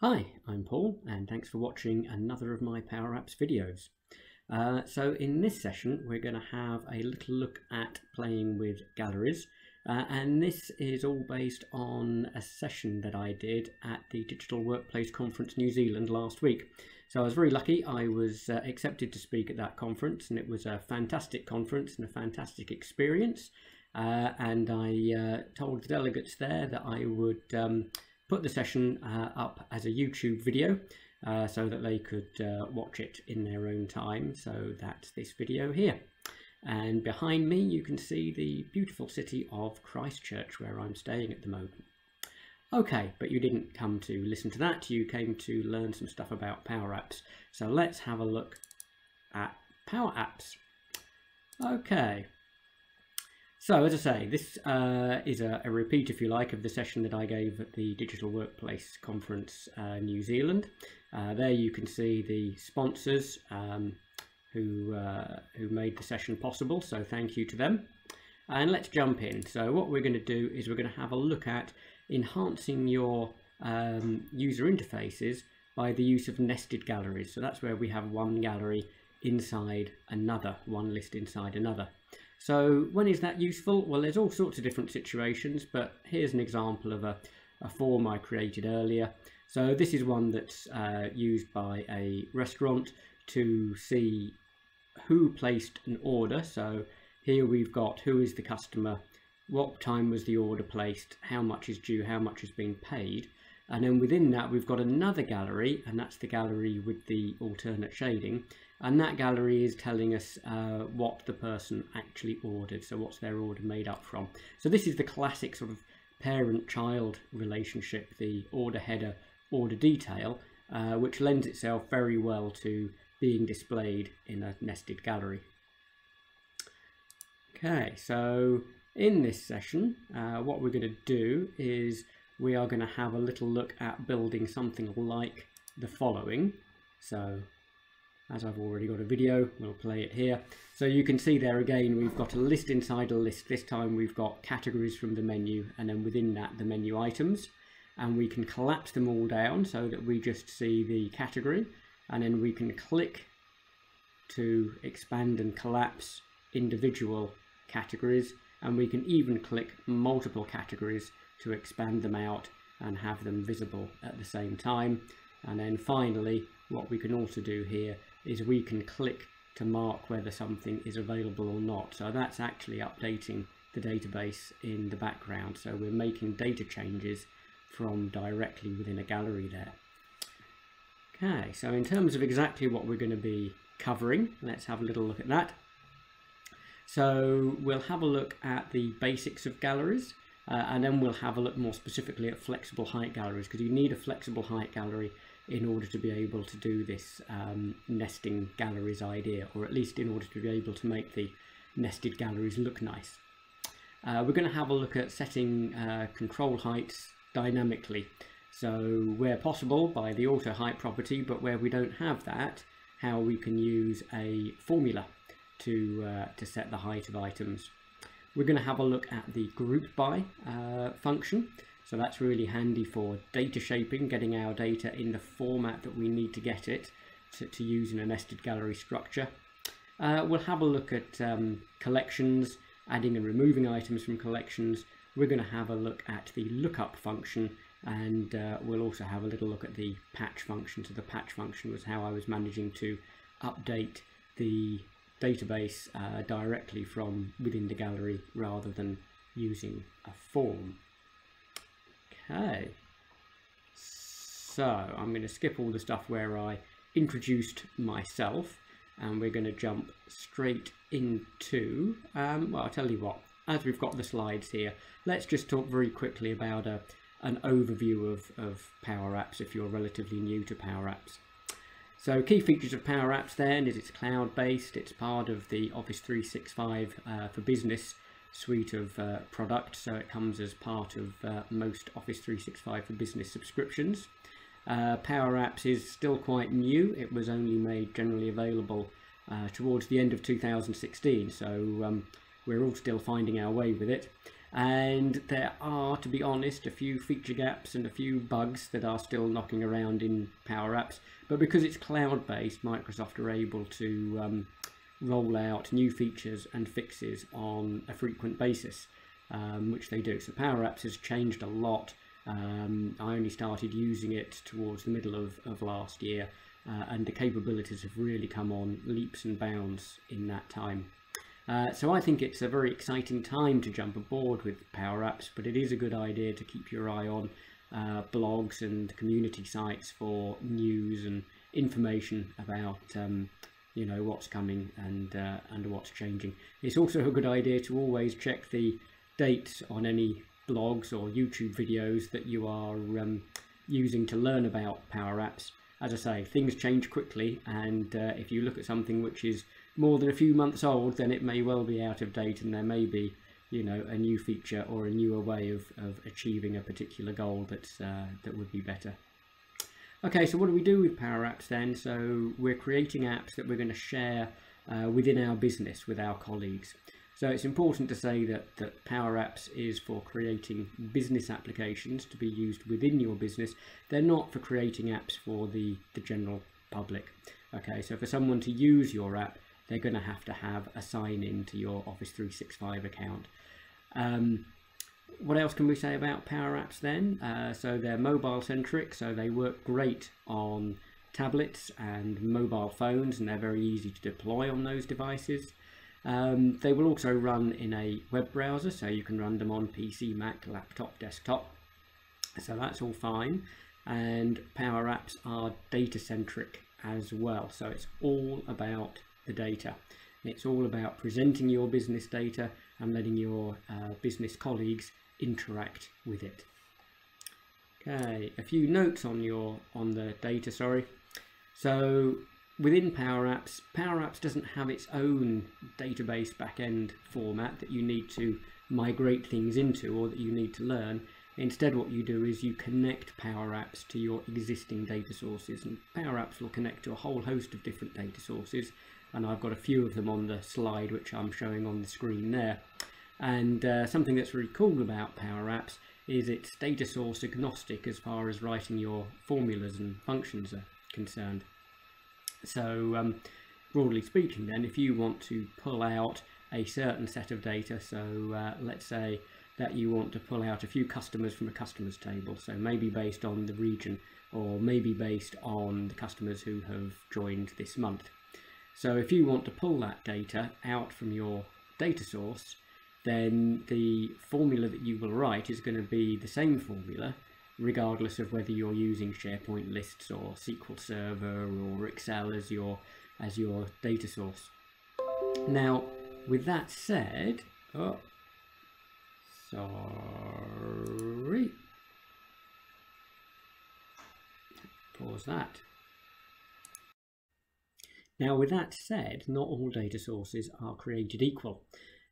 Hi, I'm Paul and thanks for watching another of my PowerApps videos. So in this session we're going to have a little look at playing with galleries, and this is all based on a session that I did at the Digital Workplace Conference New Zealand last week. So I was very lucky. I was accepted to speak at that conference, and it was a fantastic conference and a fantastic experience, and I told the delegates there that I would put the session up as a YouTube video so that they could watch it in their own time. So that's this video here. And behind me you can see the beautiful city of Christchurch, where I'm staying at the moment. Okay, but you didn't come to listen to that, you came to learn some stuff about PowerApps. So let's have a look at PowerApps. Okay. So, as I say, this is a repeat, if you like, of the session that I gave at the Digital Workplace Conference New Zealand. There you can see the sponsors who made the session possible, so thank you to them. And let's jump in. So what we're going to do is we're going to have a look at enhancing your user interfaces by the use of nested galleries. So that's where we have one gallery inside another, one list inside another. So when is that useful? Well, there's all sorts of different situations, but here's an example of a form I created earlier. So this is one that's used by a restaurant to see who placed an order. So here we've got who is the customer, what time was the order placed, how much is due, how much is being paid. And then within that we've got another gallery, and that's the gallery with the alternate shading. And that gallery is telling us what the person actually ordered, so what's their order made up from. So this is the classic sort of parent-child relationship, the order header, order detail, which lends itself very well to being displayed in a nested gallery. Okay, so in this session, what we're going to do is we are going to have a little look at building something like the following. So as I've already got a video, we'll play it here. So you can see there again, we've got a list inside a list. This time we've got categories from the menu, and then within that the menu items. And we can collapse them all down so that we just see the category, and then we can click to expand and collapse individual categories, and we can even click multiple categories to expand them out and have them visible at the same time. And then finally, what we can also do here is we can click to mark whether something is available or not. So that's actually updating the database in the background. So we're making data changes from directly within a gallery there. Okay, so in terms of exactly what we're going to be covering, let's have a little look at that. So we'll have a look at the basics of galleries, and then we'll have a look more specifically at flexible height galleries, because you need a flexible height gallery in order to be able to do this nesting galleries idea, or at least in order to be able to make the nested galleries look nice. We're going to have a look at setting control heights dynamically. So where possible by the auto height property, but where we don't have that, how we can use a formula to set the height of items. We're going to have a look at the GroupBy function. So that's really handy for data shaping, getting our data in the format that we need to get it to use in a nested gallery structure. We'll have a look at collections, adding and removing items from collections. We're going to have a look at the lookup function, and we'll also have a little look at the patch function. So the patch function was how I was managing to update the database directly from within the gallery rather than using a form. Okay, so I'm going to skip all the stuff where I introduced myself, and we're going to jump straight into, well, I'll tell you what, as we've got the slides here, let's just talk very quickly about an overview of PowerApps if you're relatively new to PowerApps. So key features of PowerApps then is it's cloud-based, it's part of the Office 365 for Business suite of products, so it comes as part of most Office 365 for Business subscriptions. PowerApps is still quite new. It was only made generally available towards the end of 2016, so we're all still finding our way with it. And there are, to be honest, a few feature gaps and a few bugs that are still knocking around in PowerApps. But because it's cloud-based, Microsoft are able to roll out new features and fixes on a frequent basis, which they do. So PowerApps has changed a lot. I only started using it towards the middle of last year, and the capabilities have really come on leaps and bounds in that time. So I think it's a very exciting time to jump aboard with PowerApps, but it is a good idea to keep your eye on blogs and community sites for news and information about you know, what's coming and what's changing. It's also a good idea to always check the dates on any blogs or YouTube videos that you are using to learn about PowerApps. As I say, things change quickly, and if you look at something which is more than a few months old, then it may well be out of date, and there may be, you know, a new feature or a newer way of achieving a particular goal that's that would be better. Okay, so what do we do with PowerApps then? So we're creating apps that we're going to share within our business with our colleagues. So it's important to say that PowerApps is for creating business applications to be used within your business. They're not for creating apps for the general public. Okay, so for someone to use your app, they're going to have a sign-in to your Office 365 account. What else can we say about PowerApps then? So they're mobile-centric, so they work great on tablets and mobile phones, and they're very easy to deploy on those devices. They will also run in a web browser, so you can run them on PC, Mac, laptop, desktop. So that's all fine. And PowerApps are data-centric as well, so it's all about the data. It's all about presenting your business data and letting your business colleagues interact with it. Okay, a few notes on the data, So within PowerApps, PowerApps doesn't have its own database backend format that you need to migrate things into or that you need to learn. Instead, what you do is you connect PowerApps to your existing data sources, and PowerApps will connect to a whole host of different data sources, and I've got a few of them on the slide which I'm showing on the screen there. And something that's really cool about PowerApps is it's data source agnostic as far as writing your formulas and functions are concerned. So broadly speaking then, if you want to pull out a certain set of data, so let's say that you want to pull out a few customers from a customers table, so maybe based on the region or maybe based on the customers who have joined this month. So if you want to pull that data out from your data source, then the formula that you will write is going to be the same formula regardless of whether you're using SharePoint lists or SQL Server or Excel as your data source. Now, with that said, sorry, pause that. Now, with that said, not all data sources are created equal.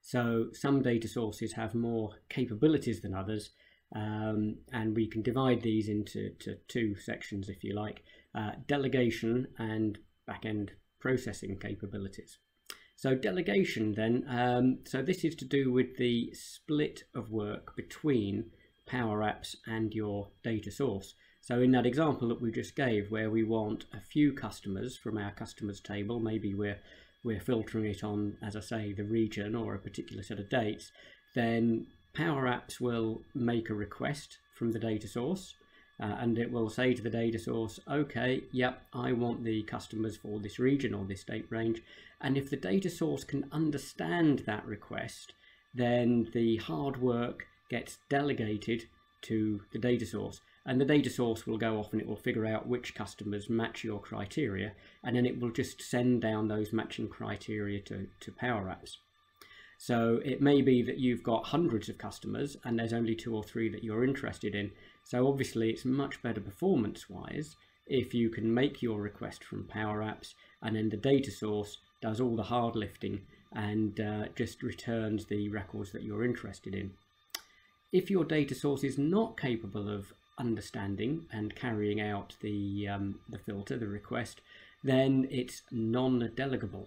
So some data sources have more capabilities than others, and we can divide these into two sections, if you like, delegation and back-end processing capabilities. So delegation then, so this is to do with the split of work between PowerApps and your data source. So in that example that we just gave, where we want a few customers from our customers table, maybe we're filtering it on, as I say, the region or a particular set of dates, then PowerApps will make a request from the data source, and it will say to the data source, okay, yep, I want the customers for this region or this date range. And if the data source can understand that request, then the hard work gets delegated to the data source, and the data source will go off and it will figure out which customers match your criteria, and then it will just send down those matching criteria to PowerApps. So it may be that you've got hundreds of customers and there's only 2 or 3 that you're interested in. So obviously it's much better performance-wise if you can make your request from PowerApps and then the data source does all the hard lifting and just returns the records that you're interested in. If your data source is not capable of understanding and carrying out the filter, the request, then it's non-delegable.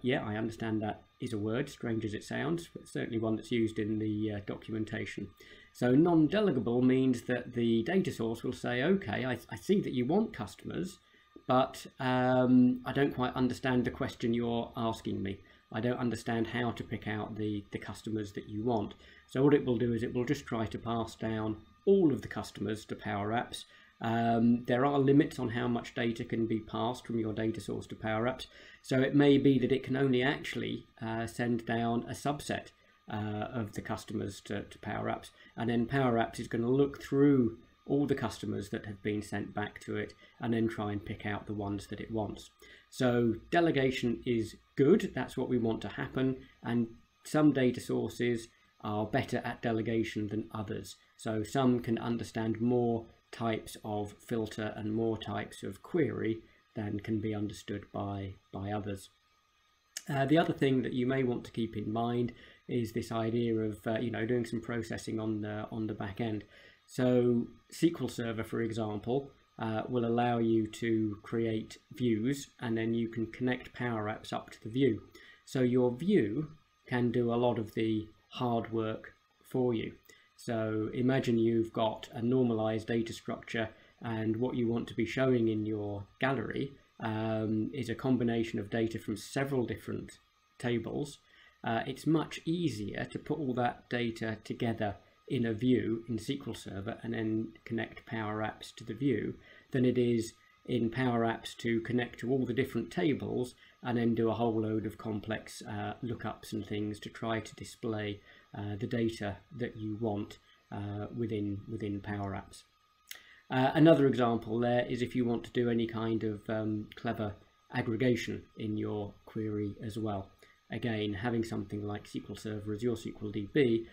Yeah, I understand that is a word, strange as it sounds, but certainly one that's used in the documentation. So non-delegable means that the data source will say, okay, I see that you want customers, but I don't quite understand the question you're asking me. I don't understand how to pick out the customers that you want. So what it will do is it will just try to pass down all of the customers to PowerApps. There are limits on how much data can be passed from your data source to PowerApps. So it may be that it can only actually send down a subset of the customers to PowerApps, and then PowerApps is going to look through all the customers that have been sent back to it and then try and pick out the ones that it wants. So delegation is good, that's what we want to happen, and some data sources are better at delegation than others. So some can understand more types of filter and more types of query than can be understood by others. The other thing that you may want to keep in mind is this idea of doing some processing on the back end. So SQL Server, for example, will allow you to create views, and then you can connect PowerApps up to the view. So your view can do a lot of the hard work for you. So imagine you've got a normalized data structure, and what you want to be showing in your gallery is a combination of data from several different tables. It's much easier to put all that data together in a view in SQL Server and then connect PowerApps to the view than it is in PowerApps to connect to all the different tables and then do a whole load of complex lookups and things to try to display the data that you want within PowerApps. Another example there is if you want to do any kind of clever aggregation in your query as well. Again, having something like SQL Server as your SQL DB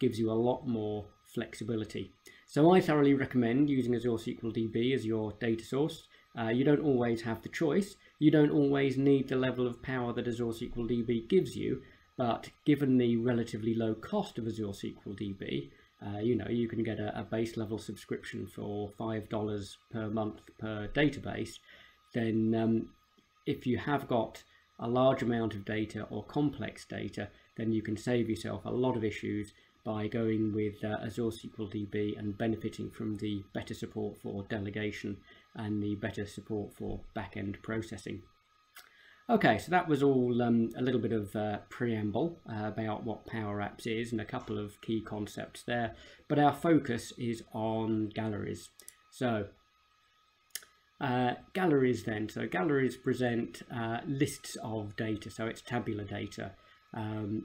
gives you a lot more flexibility. So I thoroughly recommend using Azure SQL DB as your data source. You don't always have the choice. You don't always need the level of power that Azure SQL DB gives you, but given the relatively low cost of Azure SQL DB, you can get a base level subscription for $5 per month per database. Then if you have got a large amount of data or complex data, then you can save yourself a lot of issues by going with Azure SQL DB and benefiting from the better support for delegation and the better support for back-end processing. Okay, so that was all a little bit of preamble about what PowerApps is and a couple of key concepts there, but our focus is on galleries. So galleries then, so galleries present lists of data, so it's tabular data,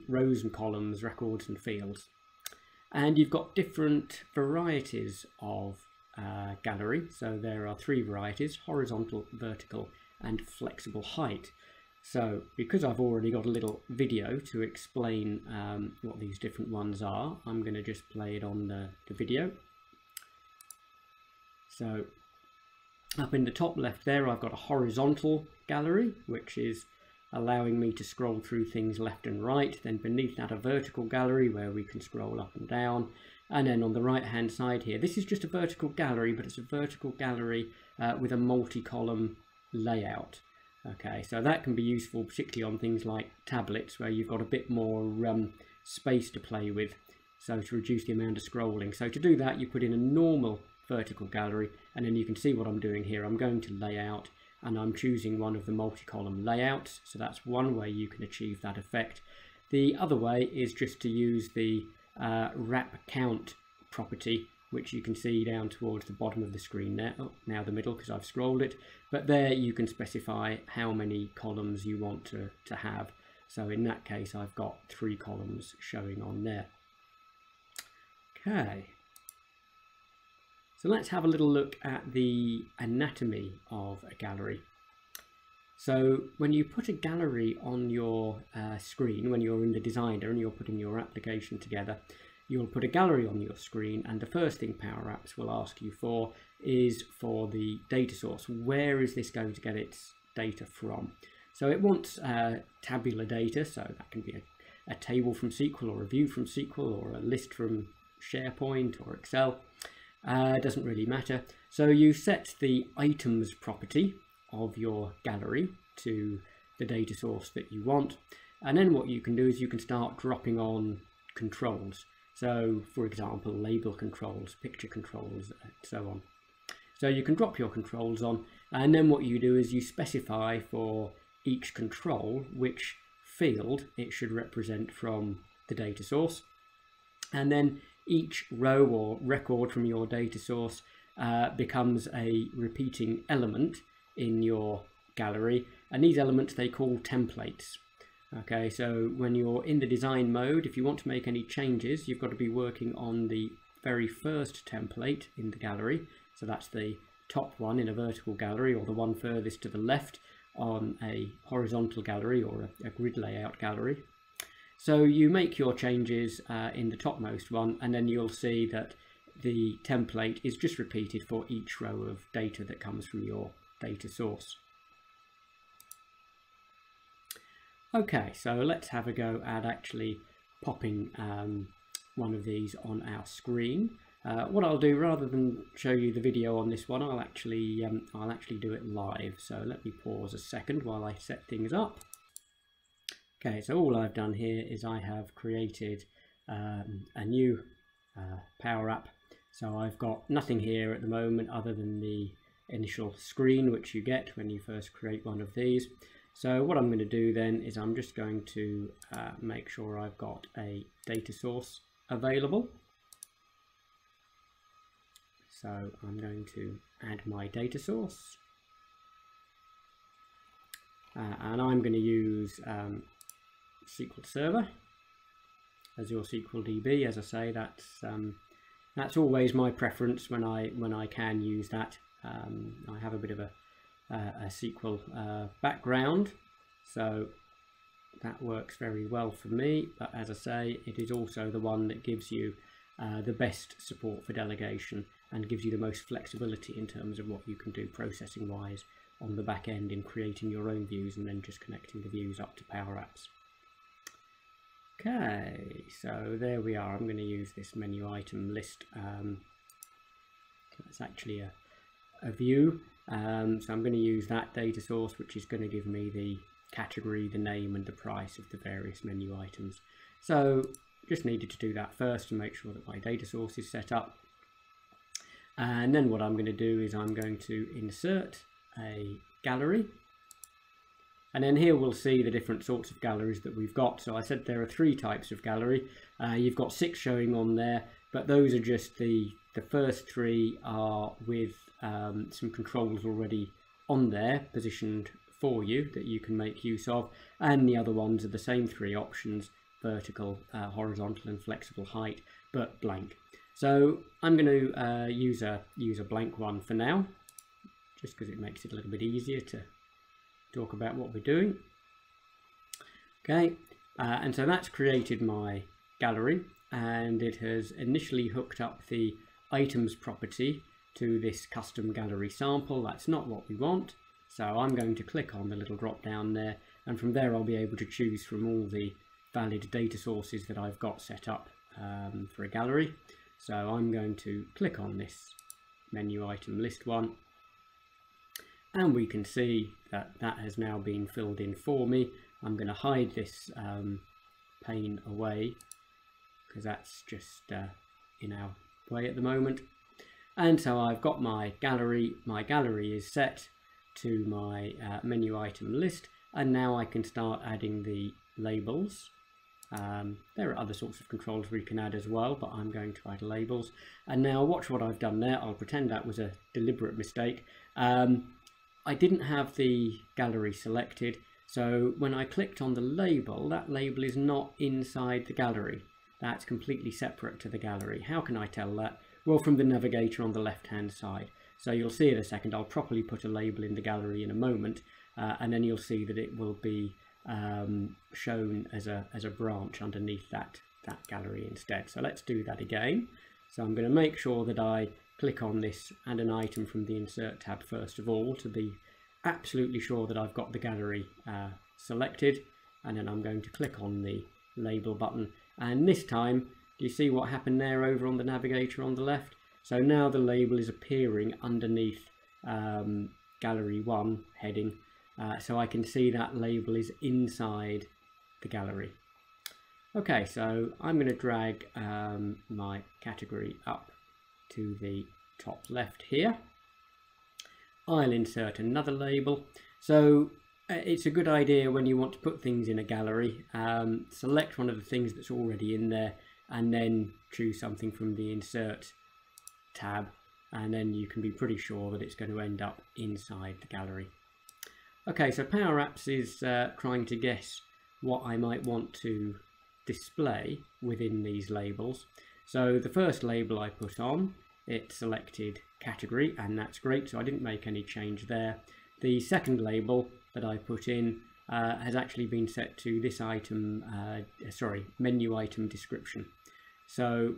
rows and columns, records and fields. And you've got different varieties of gallery, so there are three varieties: horizontal, vertical and flexible height. So because I've already got a little video to explain what these different ones are, I'm going to just play it on the video. So up in the top left there, I've got a horizontal gallery, which is allowing me to scroll through things left and right. Then beneath that, a vertical gallery where we can scroll up and down. And then on the right hand side here, this is just a vertical gallery, but it's a vertical gallery with a multi-column layout. Okay, so that can be useful particularly on things like tablets where you've got a bit more space to play with, so to reduce the amount of scrolling. So to do that, you put in a normal vertical gallery, and then you can see what I'm doing here. I'm going to layout and I'm choosing one of the multi-column layouts, so that's one way you can achieve that effect. The other way is just to use the wrap count property, which you can see down towards the bottom of the screen there. Oh, now the middle because I've scrolled it, but there you can specify how many columns you want to have. So in that case, I've got 3 columns showing on there. Okay, so let's have a little look at the anatomy of a gallery. So when you put a gallery on your screen, when you're in the designer and you're putting your application together, you'll put a gallery on your screen, and the first thing PowerApps will ask you for is for the data source. Where is this going to get its data from? So it wants tabular data, so that can be a table from SQL or a view from SQL or a list from SharePoint or Excel. Doesn't really matter. So you set the items property of your gallery to the data source that you want. And then what you can do is you can start dropping on controls. So for example, label controls, picture controls, and so on. So you can drop your controls on, and then what you do is you specify for each control which field it should represent from the data source. And then each row or record from your data source becomes a repeating element in your gallery, and these elements they call templates. Okay, so when you're in the design mode, if you want to make any changes, you've got to be working on the very first template in the gallery. So that's the top one in a vertical gallery, or the one furthest to the left on a horizontal gallery or a grid layout gallery. So you make your changes in the topmost one, and then you'll see that the template is just repeated for each row of data that comes from your data source. Okay, so let's have a go at actually popping one of these on our screen. What I'll do, rather than show you the video on this one, I'll actually do it live. So let me pause a second while I set things up. Okay, so all I've done here is I have created a new Power App. So I've got nothing here at the moment other than the initial screen which you get when you first create one of these. So what I'm going to do then is I'm just going to make sure I've got a data source available. So I'm going to add my data source, and I'm going to use SQL Server as your SQL DB. As I say, that's always my preference when I can use that. I have a bit of a SQL background, so that works very well for me, but as I say, it is also the one that gives you the best support for delegation and gives you the most flexibility in terms of what you can do processing wise on the back end in creating your own views and then just connecting the views up to PowerApps. Okay, so there we are. I'm going to use this menu item list. That's actually a view. So I'm going to use that data source, which is going to give me the category, the name and the price of the various menu items. So just needed to do that first to make sure that my data source is set up. And then what I'm going to do is I'm going to insert a gallery. And then here we'll see the different sorts of galleries that we've got. So I said there are 3 types of gallery. You've got 6 showing on there, but those are just the first 3 are with some controls already on there positioned for you that you can make use of, and the other ones are the same 3 options: vertical, horizontal and flexible height, but blank. So I'm going to use a blank one for now, just because it makes it a little bit easier to talk about what we're doing. Okay, and so that's created my gallery, and it has initially hooked up the items property to this custom gallery sample. That's not what we want, so I'm going to click on the little drop down there, and from there I'll be able to choose from all the valid data sources that I've got set up for a gallery. So I'm going to click on this menu item list one, and we can see that that has now been filled in for me. I'm going to hide this pane away because that's just in our way at the moment. And so I've got my gallery. My gallery is set to my menu item list, and now I can start adding the labels. There are other sorts of controls we can add as well, but I'm going to add labels. And now watch what I've done there. I'll pretend that was a deliberate mistake. I didn't have the gallery selected, so when I clicked on the label, that label is not inside the gallery. That's completely separate to the gallery. How can I tell that? Well, from the navigator on the left hand side. So you'll see in a second, I'll properly put a label in the gallery in a moment, and then you'll see that it will be shown as a branch underneath that gallery instead. So let's do that again. So I'm going to make sure that I click on this add an item from the insert tab first of all to be absolutely sure that I've got the gallery selected, and then I'm going to click on the label button, and this time do you see what happened there over on the navigator on the left? So now the label is appearing underneath gallery 1 heading, so I can see that label is inside the gallery. Okay, so I'm going to drag my category up to the top left here. I'll insert another label. So it's a good idea when you want to put things in a gallery, select one of the things that's already in there and then choose something from the insert tab, and then you can be pretty sure that it's going to end up inside the gallery. Okay, so PowerApps is trying to guess what I might want to display within these labels. So the first label I put on, it selected category, and that's great, so I didn't make any change there. The second label that I put in has actually been set to this item, menu item description. So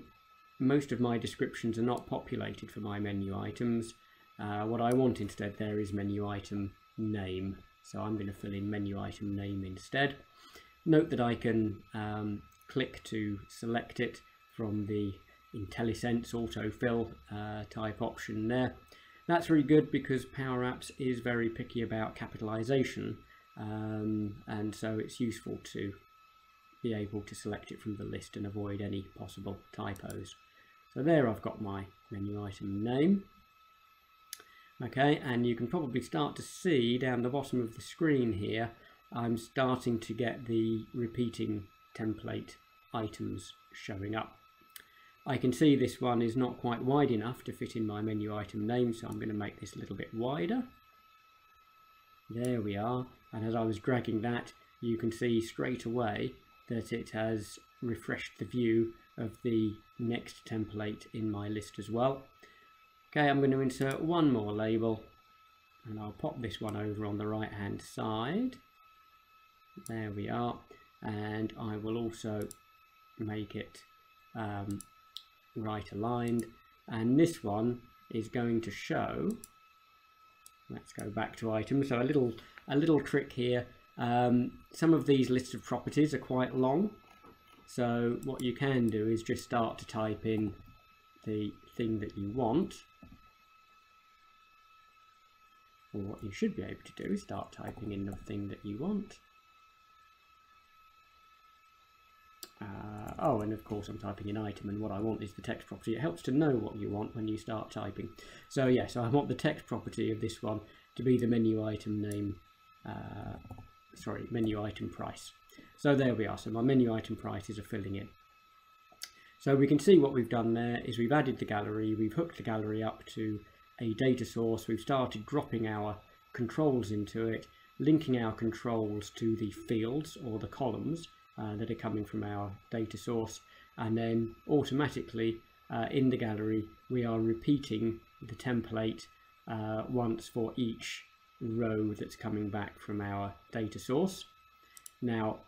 most of my descriptions are not populated for my menu items. What I want instead there is menu item name, so I'm going to fill in menu item name instead. Note that I can click to select it from the IntelliSense autofill type option there. That's really good because PowerApps is very picky about capitalization, and so it's useful to be able to select it from the list and avoid any possible typos. So there I've got my menu item name. Okay, and you can probably start to see down the bottom of the screen here, I'm starting to get the repeating template items showing up. I can see this one is not quite wide enough to fit in my menu item name, so I'm going to make this a little bit wider. There we are, and as I was dragging that, you can see straight away that it has refreshed the view of the next template in my list as well. Okay, I'm going to insert one more label, and I'll pop this one over on the right hand side. There we are, and I will also make it right aligned, and this one is going to show, let's go back to items, so a little trick here. Some of these lists of properties are quite long, so what you can do is just start to type in the thing that you want, or what you should be able to do is start typing in the thing that you want. Oh, and of course I'm typing in item, and what I want is the text property. It helps to know what you want when you start typing. So yeah, so I want the text property of this one to be the menu item name, menu item price. So there we are, so my menu item prices are filling in. So we can see what we've done there is we've added the gallery, we've hooked the gallery up to a data source, we've started dropping our controls into it, linking our controls to the fields or the columns that are coming from our data source, and then automatically in the gallery we are repeating the template once for each row that's coming back from our data source. Now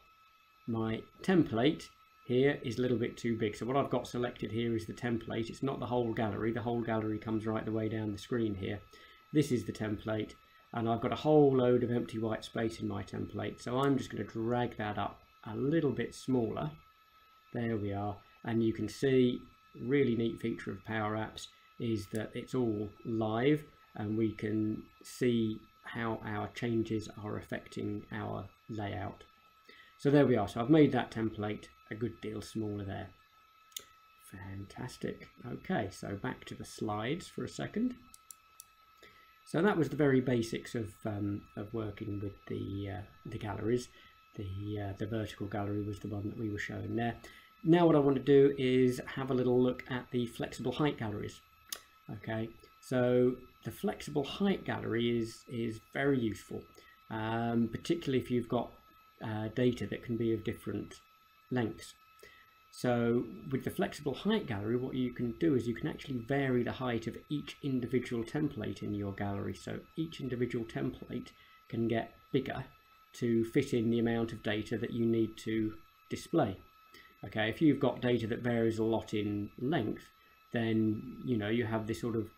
my template here is a little bit too big, so what I've got selected here is the template. It's not the whole gallery. The whole gallery comes right the way down the screen here. This is the template, and I've got a whole load of empty white space in my template, so I'm just going to drag that up a little bit smaller. There we are, and you can see really neat feature of PowerApps is that it's all live and we can see how our changes are affecting our layout. So there we are, so I've made that template a good deal smaller there. Fantastic. Okay, so back to the slides for a second. So that was the very basics of working with the galleries. The vertical gallery was the one that we were showing there. Now what I want to do is have a little look at the flexible height galleries. Okay, so the flexible height gallery is very useful, particularly if you've got data that can be of different lengths. So with the flexible height gallery, what you can do is you can actually vary the height of each individual template in your gallery. So each individual template can get bigger to fit in the amount of data that you need to display. Okay, if you've got data that varies a lot in length, then you have this sort of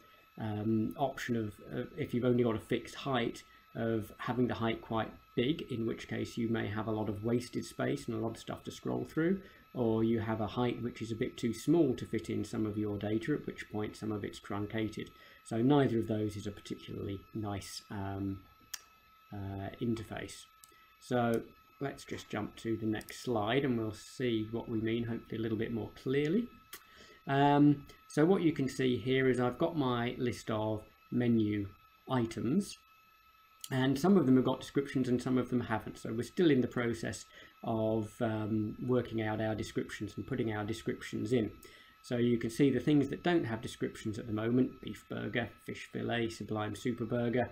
option of if you've only got a fixed height, of having the height quite big, in which case you may have a lot of wasted space and a lot of stuff to scroll through, or you have a height which is a bit too small to fit in some of your data, at which point some of it's truncated. So neither of those is a particularly nice interface. So let's just jump to the next slide and we'll see what we mean, hopefully a little bit more clearly. So what you can see here is I've got my list of menu items, and some of them have got descriptions and some of them haven't. So we're still in the process of working out our descriptions and putting our descriptions in. So you can see the things that don't have descriptions at the moment: beef burger, fish fillet, sublime super burger.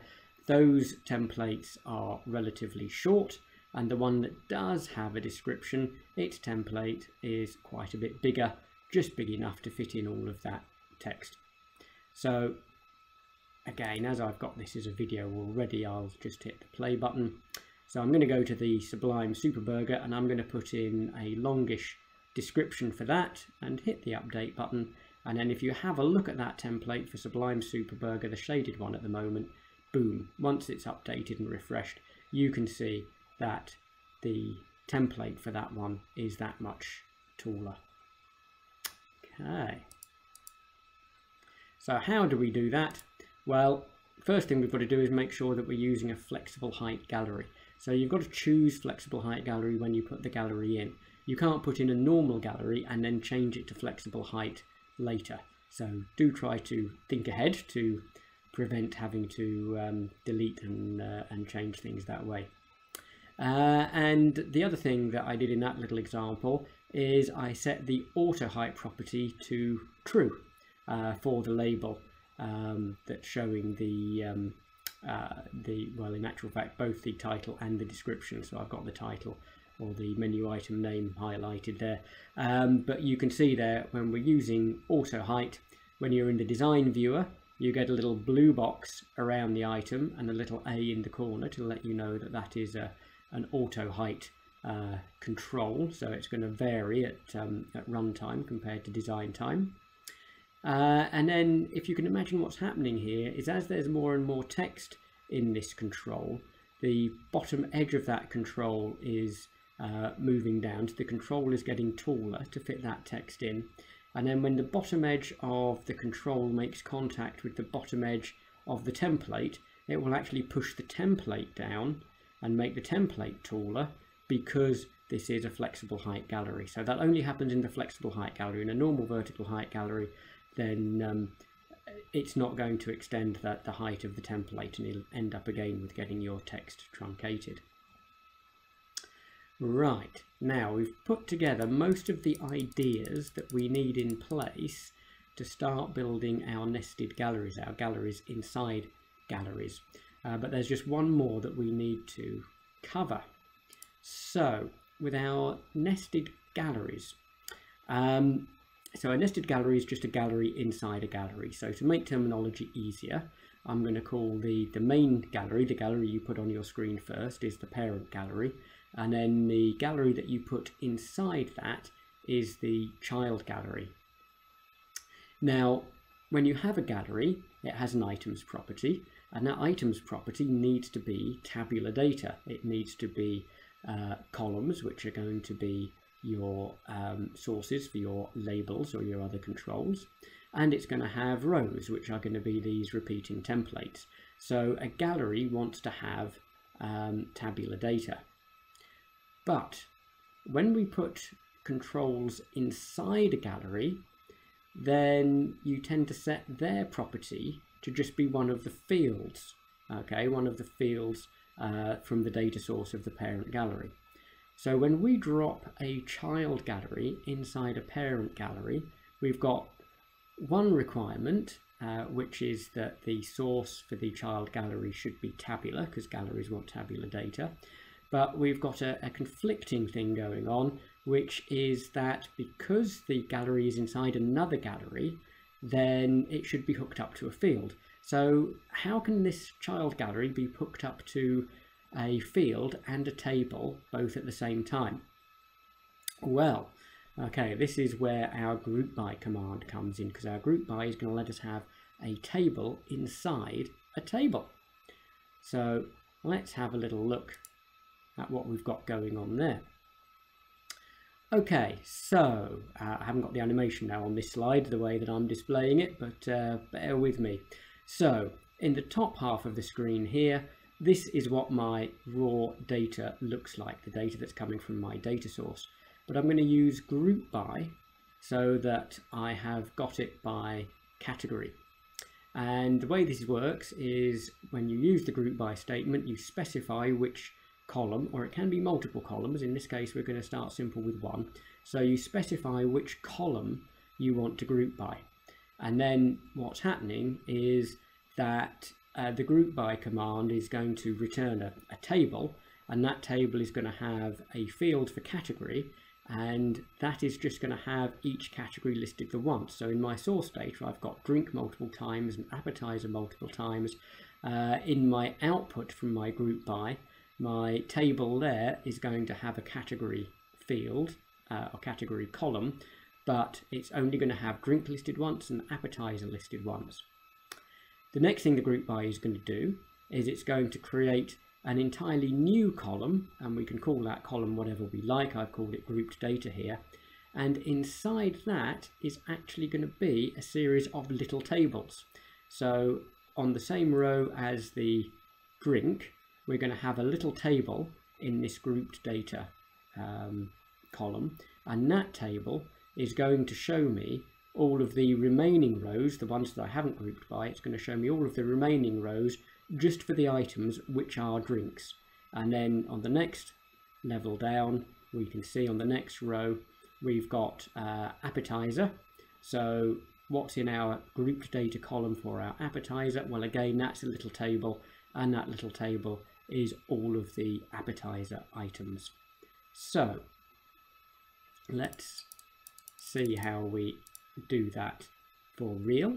Those templates are relatively short, and the one that does have a description, its template is quite a bit bigger, just big enough to fit in all of that text. So again, as I've got this as a video already, I'll just hit the play button. So I'm going to go to the Sublime Super Burger and I'm going to put in a longish description for that and hit the update button. And then if you have a look at that template for Sublime Super Burger, the shaded one at the moment, boom, once it's updated and refreshed, you can see that the template for that one is that much taller. Okay. So how do we do that? Well, first thing we've got to do is make sure that we're using a flexible height gallery. So you've got to choose flexible height gallery when you put the gallery in. You can't put in a normal gallery and then change it to flexible height later. So do try to think ahead to prevent having to delete and change things that way. And the other thing that I did in that little example is I set the auto height property to true for the label that's showing well, in actual fact, both the title and the description. So I've got the title or the menu item name highlighted there. But you can see there when we're using auto height, when you're in the design viewer, you get a little blue box around the item and a little A in the corner to let you know that that is an auto height control. So it's going to vary at runtime compared to design time. And then if you can imagine what's happening here is as there's more and more text in this control, the bottom edge of that control is moving down, so the control is getting taller to fit that text in. And then when the bottom edge of the control makes contact with the bottom edge of the template, it will actually push the template down and make the template taller, because this is a flexible height gallery. So that only happens in the flexible height gallery. In a normal vertical height gallery, then it's not going to extend the height of the template, and it'll end up again with getting your text truncated. Right, now we've put together most of the ideas that we need in place to start building our nested galleries, our galleries inside galleries. But there's just one more that we need to cover. So with our nested galleries, so a nested gallery is just a gallery inside a gallery. So to make terminology easier, I'm going to call the main gallery, the gallery you put on your screen first, is the parent gallery. And then the gallery that you put inside that is the child gallery. Now, when you have a gallery, it has an items property, and that items property needs to be tabular data. It needs to be columns, which are going to be your sources for your labels or your other controls, and it's going to have rows, which are going to be these repeating templates. So a gallery wants to have tabular data. But when we put controls inside a gallery, then you tend to set their property to just be one of the fields, okay, one of the fields from the data source of the parent gallery. So when we drop a child gallery inside a parent gallery, we've got one requirement, which is that the source for the child gallery should be tabular, because galleries want tabular data. But we've got a conflicting thing going on, which is that because the gallery is inside another gallery, then it should be hooked up to a field. So how can this child gallery be hooked up to a field and a table both at the same time? Well, okay, this is where our GroupBy command comes in, because our GroupBy is going to let us have a table inside a table. So let's have a little look at what we've got going on there. Okay, so I haven't got the animation now on this slide the way that I'm displaying it, but bear with me. So in the top half of the screen here, this is what my raw data looks like, the data that's coming from my data source. But I'm going to use GroupBy so that I have got it by category. And the way this works is when you use the GroupBy statement, you specify which column, or it can be multiple columns. In this case, we're going to start simple with one. So you specify which column you want to group by. And then what's happening is that the GroupBy command is going to return a table, and that table is going to have a field for category, and that is just going to have each category listed for once. So in my source data, I've got drink multiple times and appetizer multiple times. In my output from my GroupBy, my table there is going to have a category field or category column, but it's only going to have drink listed once and appetizer listed once. The next thing the GroupBy is going to do is it's going to create an entirely new column, and we can call that column whatever we like. I've called it grouped data here, and inside that is actually going to be a series of little tables. So on the same row as the drink, we're going to have a little table in this grouped data column, and that table is going to show me all of the remaining rows, the ones that I haven't grouped by. It's going to show me all of the remaining rows just for the items which are drinks. And then on the next level down, we can see on the next row we've got appetizer. So what's in our grouped data column for our appetizer? Well, again, that's a little table, and that little table is all of the appetizer items. So let's see how we do that for real.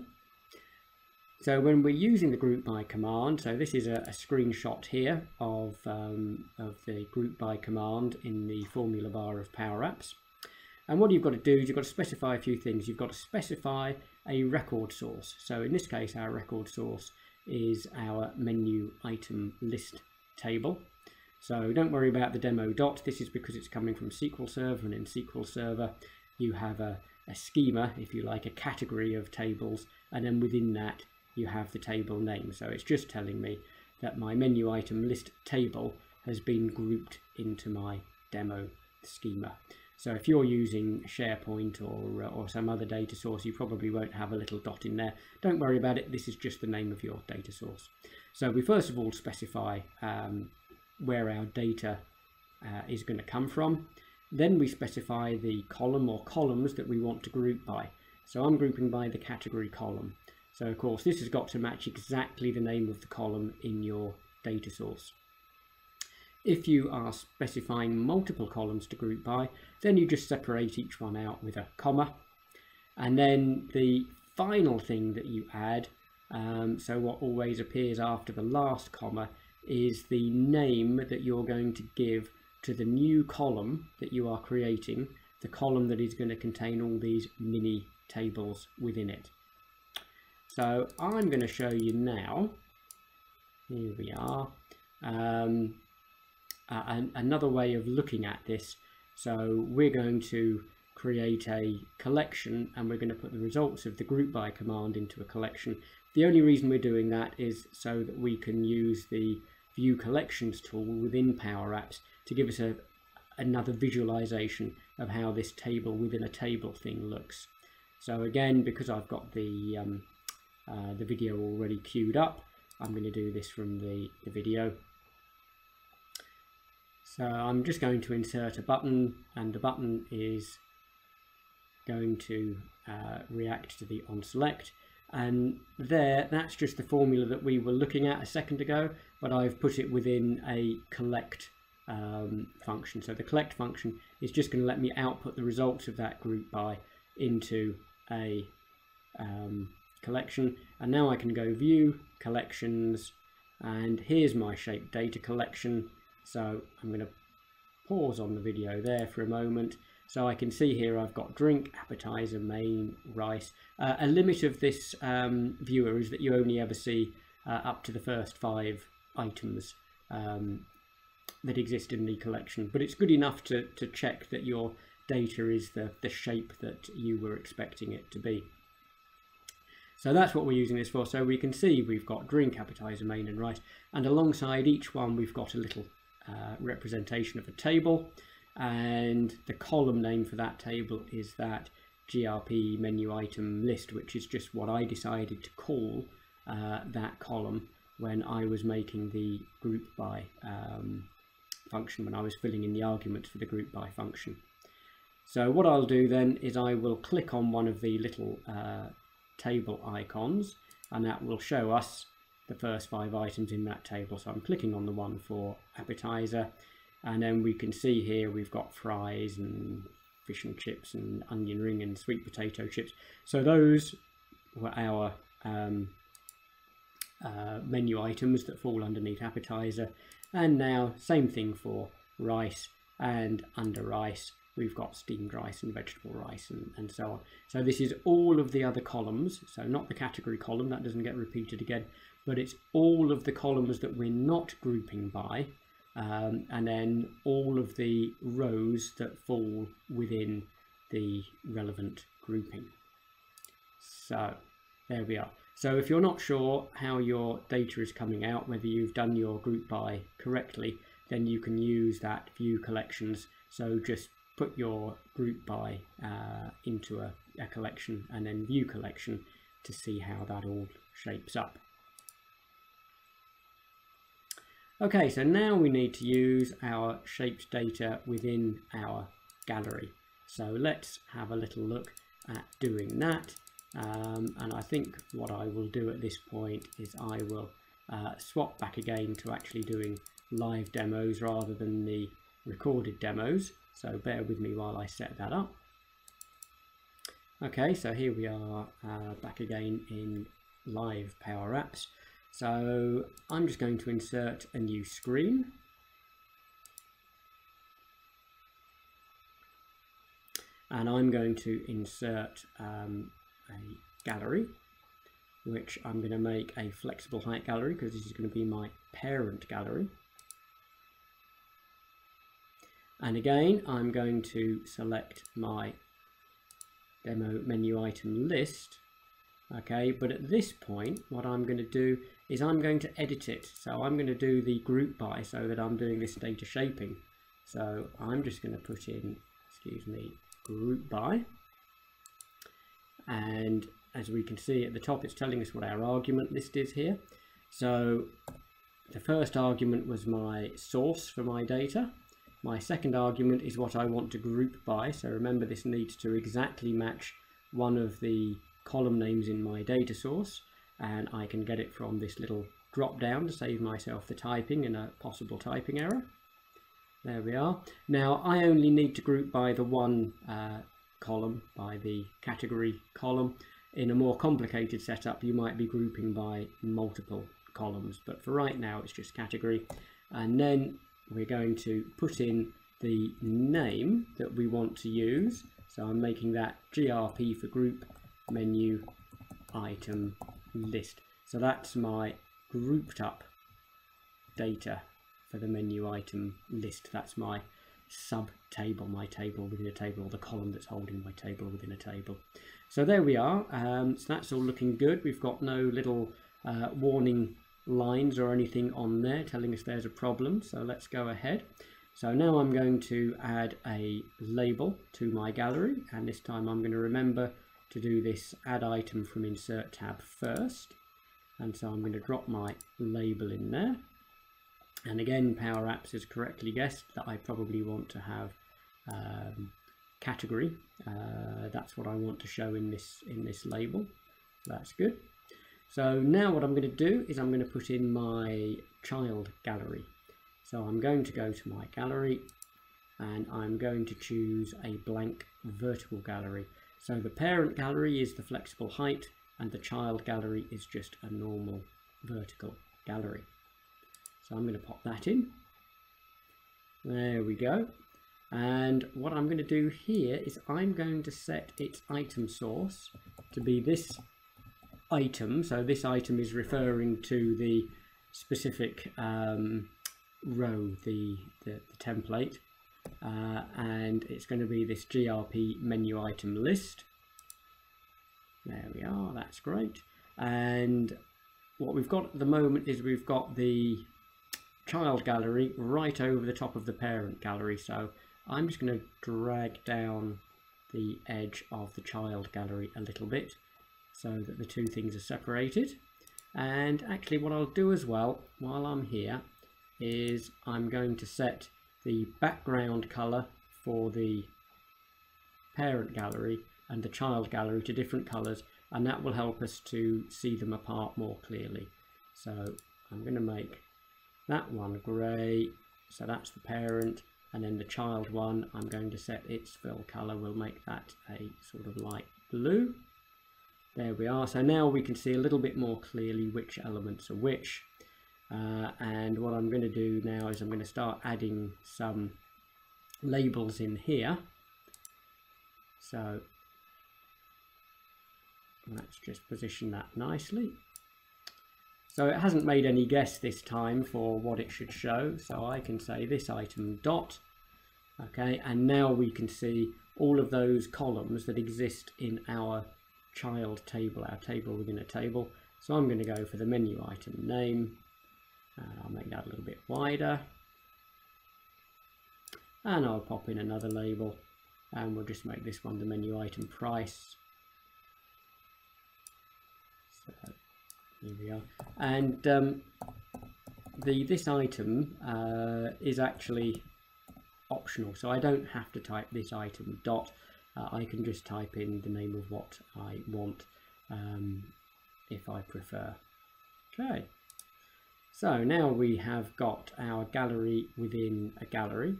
So when we're using the GroupBy command, so this is a screenshot here of the GroupBy command in the formula bar of PowerApps. And what you've got to do is you've got to specify a few things. You've got to specify a record source. So in this case, our record source is our menu item list table. So don't worry about the demo dot. This is because it's coming from SQL Server, and in SQL Server you have a schema, if you like, a category of tables, and then within that you have the table name. So it's just telling me that my menu item list table has been grouped into my demo schema. So if you're using SharePoint or some other data source, you probably won't have a little dot in there. Don't worry about it, this is just the name of your data source. So we first of all specify where our data is going to come from. Then we specify the column or columns that we want to group by. So I'm grouping by the category column. So of course this has got to match exactly the name of the column in your data source. If you are specifying multiple columns to group by, then you just separate each one out with a comma. And then the final thing that you add, so what always appears after the last comma, is the name that you're going to give to the new column that you are creating, the column that is going to contain all these mini tables within it. So I'm going to show you now, here we are, another way of looking at this. So we're going to create a collection, and we're going to put the results of the GroupBy command into a collection. The only reason we're doing that is so that we can use the View Collections tool within PowerApps to give us another visualization of how this table within a table thing looks. So again, because I've got the video already queued up, I'm going to do this from the video. So I'm just going to insert a button, and the button is going to react to the onSelect. And that's just the formula that we were looking at a second ago, but I've put it within a collect function. So the collect function is just going to let me output the results of that GroupBy into a collection. And now I can go View, Collections, and here's my shaped data collection. So I'm going to pause on the video there for a moment. So I can see here I've got drink, appetizer, main, rice. A limit of this viewer is that you only ever see up to the first 5 items that exist in the collection, but it's good enough to check that your data is the shape that you were expecting it to be. So that's what we're using this for. So we can see we've got drink, appetizer, main and rice, and alongside each one we've got a little representation of a table, and the column name for that table is that GRP menu item list, which is just what I decided to call that column when I was making the GroupBy function, when I was filling in the arguments for the GroupBy function. So what I'll do then is I will click on one of the little table icons, and that will show us the first 5 items in that table. So I'm clicking on the one for appetizer, and then we can see here we've got fries and fish and chips and onion ring and sweet potato chips. So those were our menu items that fall underneath appetizer. And now same thing for rice, and under rice we've got steamed rice and vegetable rice and so on. So this is all of the other columns, so not the category column, that doesn't get repeated again, but it's all of the columns that we're not grouping by, and then all of the rows that fall within the relevant grouping. So there we are. So if you're not sure how your data is coming out, whether you've done your GroupBy correctly, then you can use that view collections. So just put your GroupBy into a collection and then view collection to see how that all shapes up. Okay, so now we need to use our shaped data within our gallery. So let's have a little look at doing that. And I think what I will do at this point is I will swap back again to actually doing live demos rather than the recorded demos. So bear with me while I set that up. Okay, so here we are back again in live PowerApps. So I'm just going to insert a new screen. And I'm going to insert a gallery, which I'm going to make a flexible height gallery because this is going to be my parent gallery. And again, I'm going to select my demo menu item list. Okay, but at this point, what I'm going to do is I'm going to edit it. So I'm going to do the GroupBy so that I'm doing this data shaping. So I'm just going to put in, excuse me, GroupBy. And as we can see at the top, it's telling us what our argument list is here. So the first argument was my source for my data. My second argument is what I want to group by. So remember, this needs to exactly match one of the column names in my data source, and I can get it from this little drop down to save myself the typing and a possible typing error. There we are. Now I only need to group by the one column, by the category column. In a more complicated setup you might be grouping by multiple columns, but for right now it's just category. And then we're going to put in the name that we want to use. So I'm making that GRP for group menu item list. So that's my grouped up data for the menu item list. That's my sub table, my table within a table, or the column that's holding my table within a table. So there we are. So that's all looking good. We've got no little warning lines or anything on there telling us there's a problem. So let's go ahead. So now I'm going to add a label to my gallery, and this time I'm going to remember to do this add item from insert tab first. And so I'm going to drop my label in there. And again, PowerApps has correctly guessed that I probably want to have category. That's what I want to show in this label. That's good. So now what I'm going to do is I'm going to put in my child gallery. So I'm going to go to my gallery and I'm going to choose a blank vertical gallery. So the parent gallery is the flexible height and the child gallery is just a normal vertical gallery. So I'm going to pop that in. There we go. And what I'm going to do here is I'm going to set its item source to be this item. So this item is referring to the specific row, the template, and it's going to be this GRP menu item list. There we are, that's great. And what we've got at the moment is we've got the child gallery right over the top of the parent gallery. So I'm just going to drag down the edge of the child gallery a little bit so that the two things are separated. And actually what I'll do as well while I'm here is I'm going to set the background colour for the parent gallery and the child gallery to different colours, and that will help us to see them apart more clearly. So I'm going to make that one grey, so that's the parent, and then the child one I'm going to set its fill colour. We'll make that a sort of light blue. There we are. So now we can see a little bit more clearly which elements are which. And what I'm going to do now is I'm going to start adding some labels in here. So let's just position that nicely. So it hasn't made any guess this time for what it should show, so I can say this item dot. Okay, and now we can see all of those columns that exist in our child table, our table within a table. So I'm going to go for the menu item name, and I'll make that a little bit wider, and I'll pop in another label, and we'll just make this one the menu item price. So here we are, and this item is actually optional, so I don't have to type this item dot. I can just type in the name of what I want if I prefer. Okay, so now we have got our gallery within a gallery.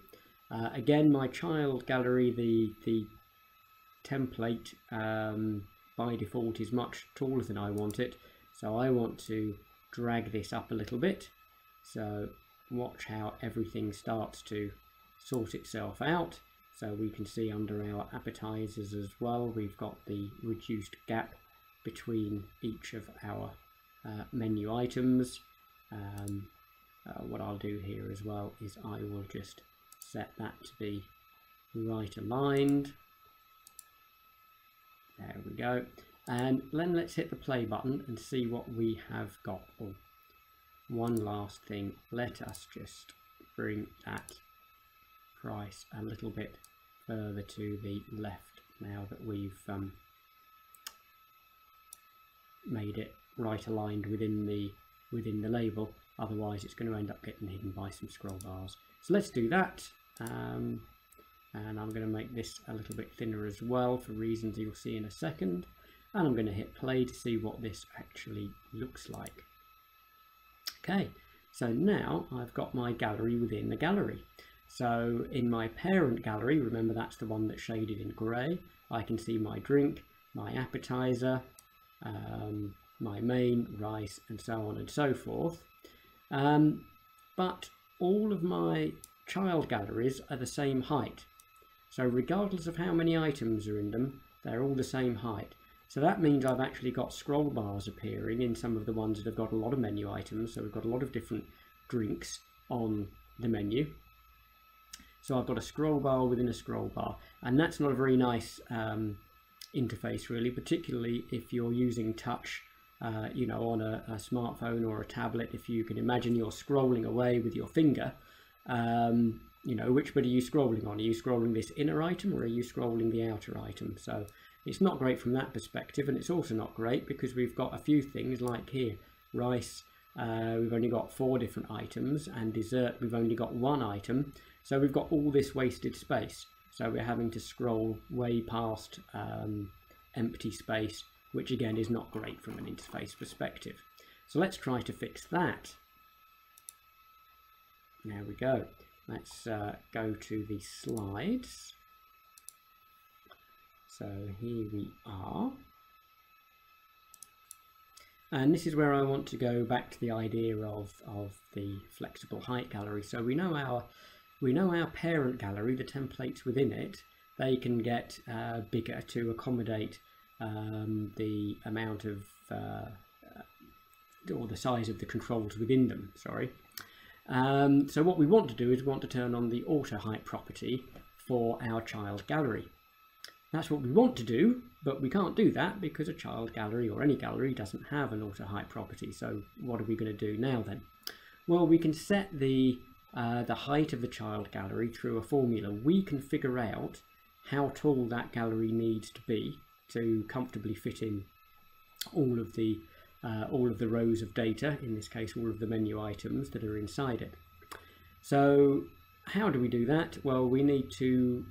Again, my child gallery, the template by default is much taller than I want it, so I want to drag this up a little bit. So watch how everything starts to sort itself out. So we can see under our appetizers as well, we've got the reduced gap between each of our menu items. What I'll do here as well is I will just set that to be right aligned. There we go. And then let's hit the play button and see what we have got. Oh, one last thing, let us just bring that price a little bit further to the left now that we've made it right aligned within the label. Otherwise it's going to end up getting hidden by some scroll bars. So let's do that, and I'm going to make this a little bit thinner as well for reasons you'll see in a second, and I'm going to hit play to see what this actually looks like. Okay, so now I've got my gallery within the gallery. So in my parent gallery, remember that's the one that's shaded in grey, I can see my drink, my appetizer, my main, rice, and so on and so forth. But all of my child galleries are the same height. So regardless of how many items are in them, they're all the same height. So that means I've actually got scroll bars appearing in some of the ones that have got a lot of menu items. So we've got a lot of different drinks on the menu. So I've got a scroll bar within a scroll bar, and that's not a very nice interface really, particularly if you're using touch, you know, on a smartphone or a tablet. If you can imagine you're scrolling away with your finger, you know, which bit are you scrolling on? Are you scrolling this inner item or are you scrolling the outer item? So it's not great from that perspective, and it's also not great because we've got a few things like here, rice, we've only got 4 different items, and dessert we've only got 1 item. So we've got all this wasted space. So we're having to scroll way past empty space, which again is not great from an interface perspective. So let's try to fix that. There we go. Let's go to the slides. So here we are. And this is where I want to go back to the idea of the flexible height gallery. So we know our parent gallery, the templates within it, they can get bigger to accommodate the amount of or the size of the controls within them, sorry. So what we want to do is we want to turn on the auto height property for our child gallery. That's what we want to do, but we can't do that because a child gallery or any gallery doesn't have an auto height property. So what are we going to do now then? Well, we can set the height of the child gallery through a formula. We can figure out how tall that gallery needs to be to comfortably fit in all of the rows of data, in this case all of the menu items that are inside it. So how do we do that? Well, we need to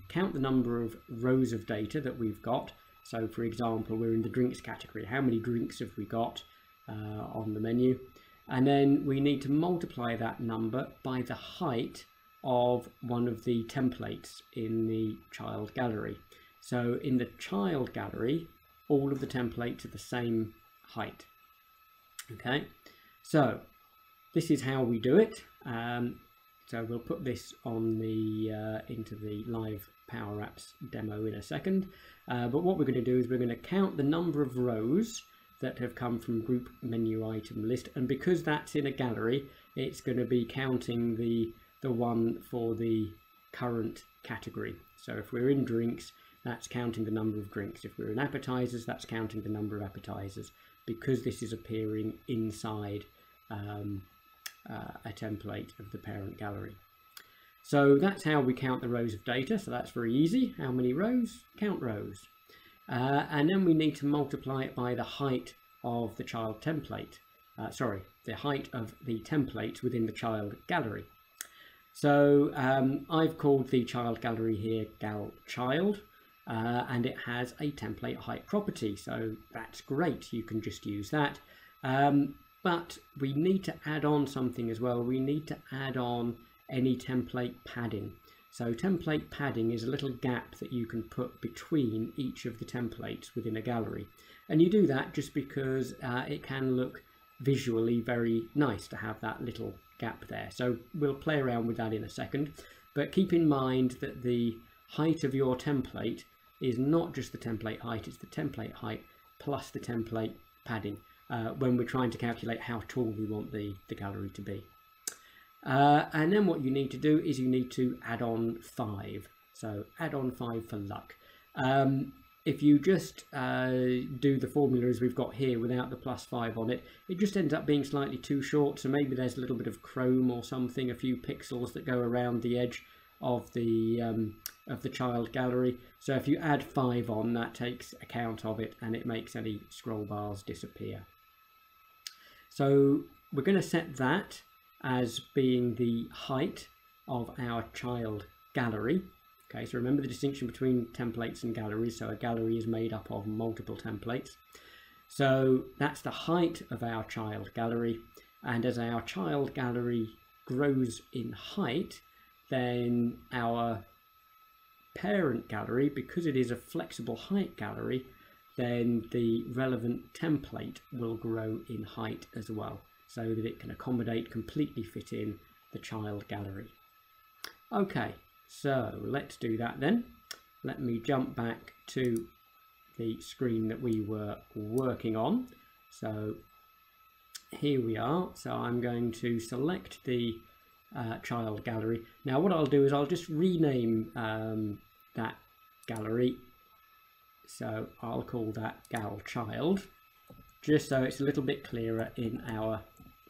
count the number of rows of data that we've got. So for example, we're in the drinks category. How many drinks have we got on the menu? And then we need to multiply that number by the height of one of the templates in the child gallery. So in the child gallery, all of the templates are the same height. Okay, so this is how we do it. So we'll put this on the into the live PowerApps demo in a second. But what we're going to do is we're going to count the number of rows that have come from group menu item list, and because that's in a gallery, it's going to be counting the one for the current category. So if we're in drinks, that's counting the number of drinks. If we're in appetizers, that's counting the number of appetizers, because this is appearing inside a template of the parent gallery. So that's how we count the rows of data. So that's very easy. How many rows? Count rows. And then we need to multiply it by the height of the child template. The height of the template within the child gallery. So I've called the child gallery here gal child, and it has a template height property. So that's great. You can just use that. But we need to add on something as well. We need to add on any template padding. So template padding is a little gap that you can put between each of the templates within a gallery. And you do that just because it can look visually very nice to have that little gap there. So we'll play around with that in a second. But keep in mind that the height of your template is not just the template height, it's the template height plus the template padding when we're trying to calculate how tall we want the gallery to be. And then what you need to do is you need to add on 5. So add on 5 for luck. If you just do the formula as we've got here without the +5 on it, it just ends up being slightly too short. So maybe there's a little bit of chrome or something, a few pixels that go around the edge of the child gallery. So if you add 5 on, that takes account of it and it makes any scroll bars disappear. So we're going to set that as being the height of our child gallery. Okay, so remember the distinction between templates and galleries. So a gallery is made up of multiple templates. So that's the height of our child gallery. And as our child gallery grows in height, then our parent gallery, because it is a flexible height gallery, then the relevant template will grow in height as well, so that it can accommodate, completely fit in the child gallery. Okay, so let's do that then. Let me jump back to the screen that we were working on. So here we are. So I'm going to select the child gallery. Now what I'll do is I'll just rename that gallery. So I'll call that gal child, just so it's a little bit clearer in our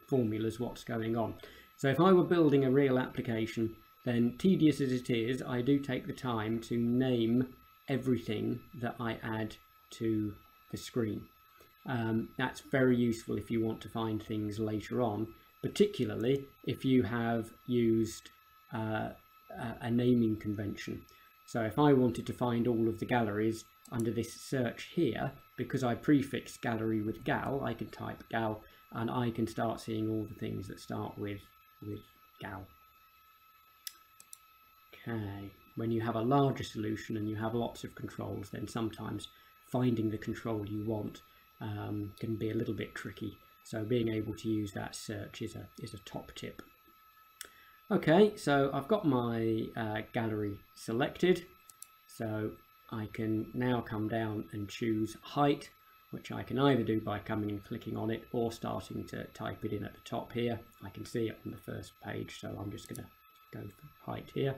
formulas what's going on. So if I were building a real application, then tedious as it is, I do take the time to name everything that I add to the screen. That's very useful if you want to find things later on, particularly if you have used a naming convention. So if I wanted to find all of the galleries under this search here, because I prefix gallery with gal, I can type gal and I can start seeing all the things that start with gal. Okay, when you have a larger solution and you have lots of controls, then sometimes finding the control you want can be a little bit tricky. So being able to use that search is a top tip. Okay, so I've got my gallery selected, so I can now come down and choose height, which I can either do by coming and clicking on it or starting to type it in at the top here. I can see it on the first page, so I'm just going to go for height here.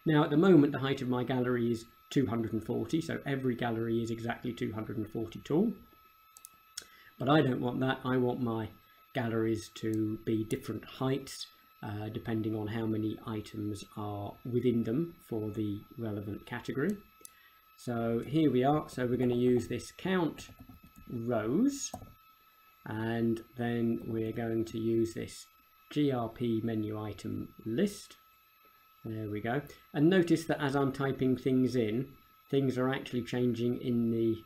Now at the moment the height of my gallery is 240, so every gallery is exactly 240 tall. But I don't want that. I want my galleries to be different heights depending on how many items are within them for the relevant category. So here we are. So we're going to use this count rows, and then we're going to use this GRP menu item list. There we go. And notice that as I'm typing things in, things are actually changing in the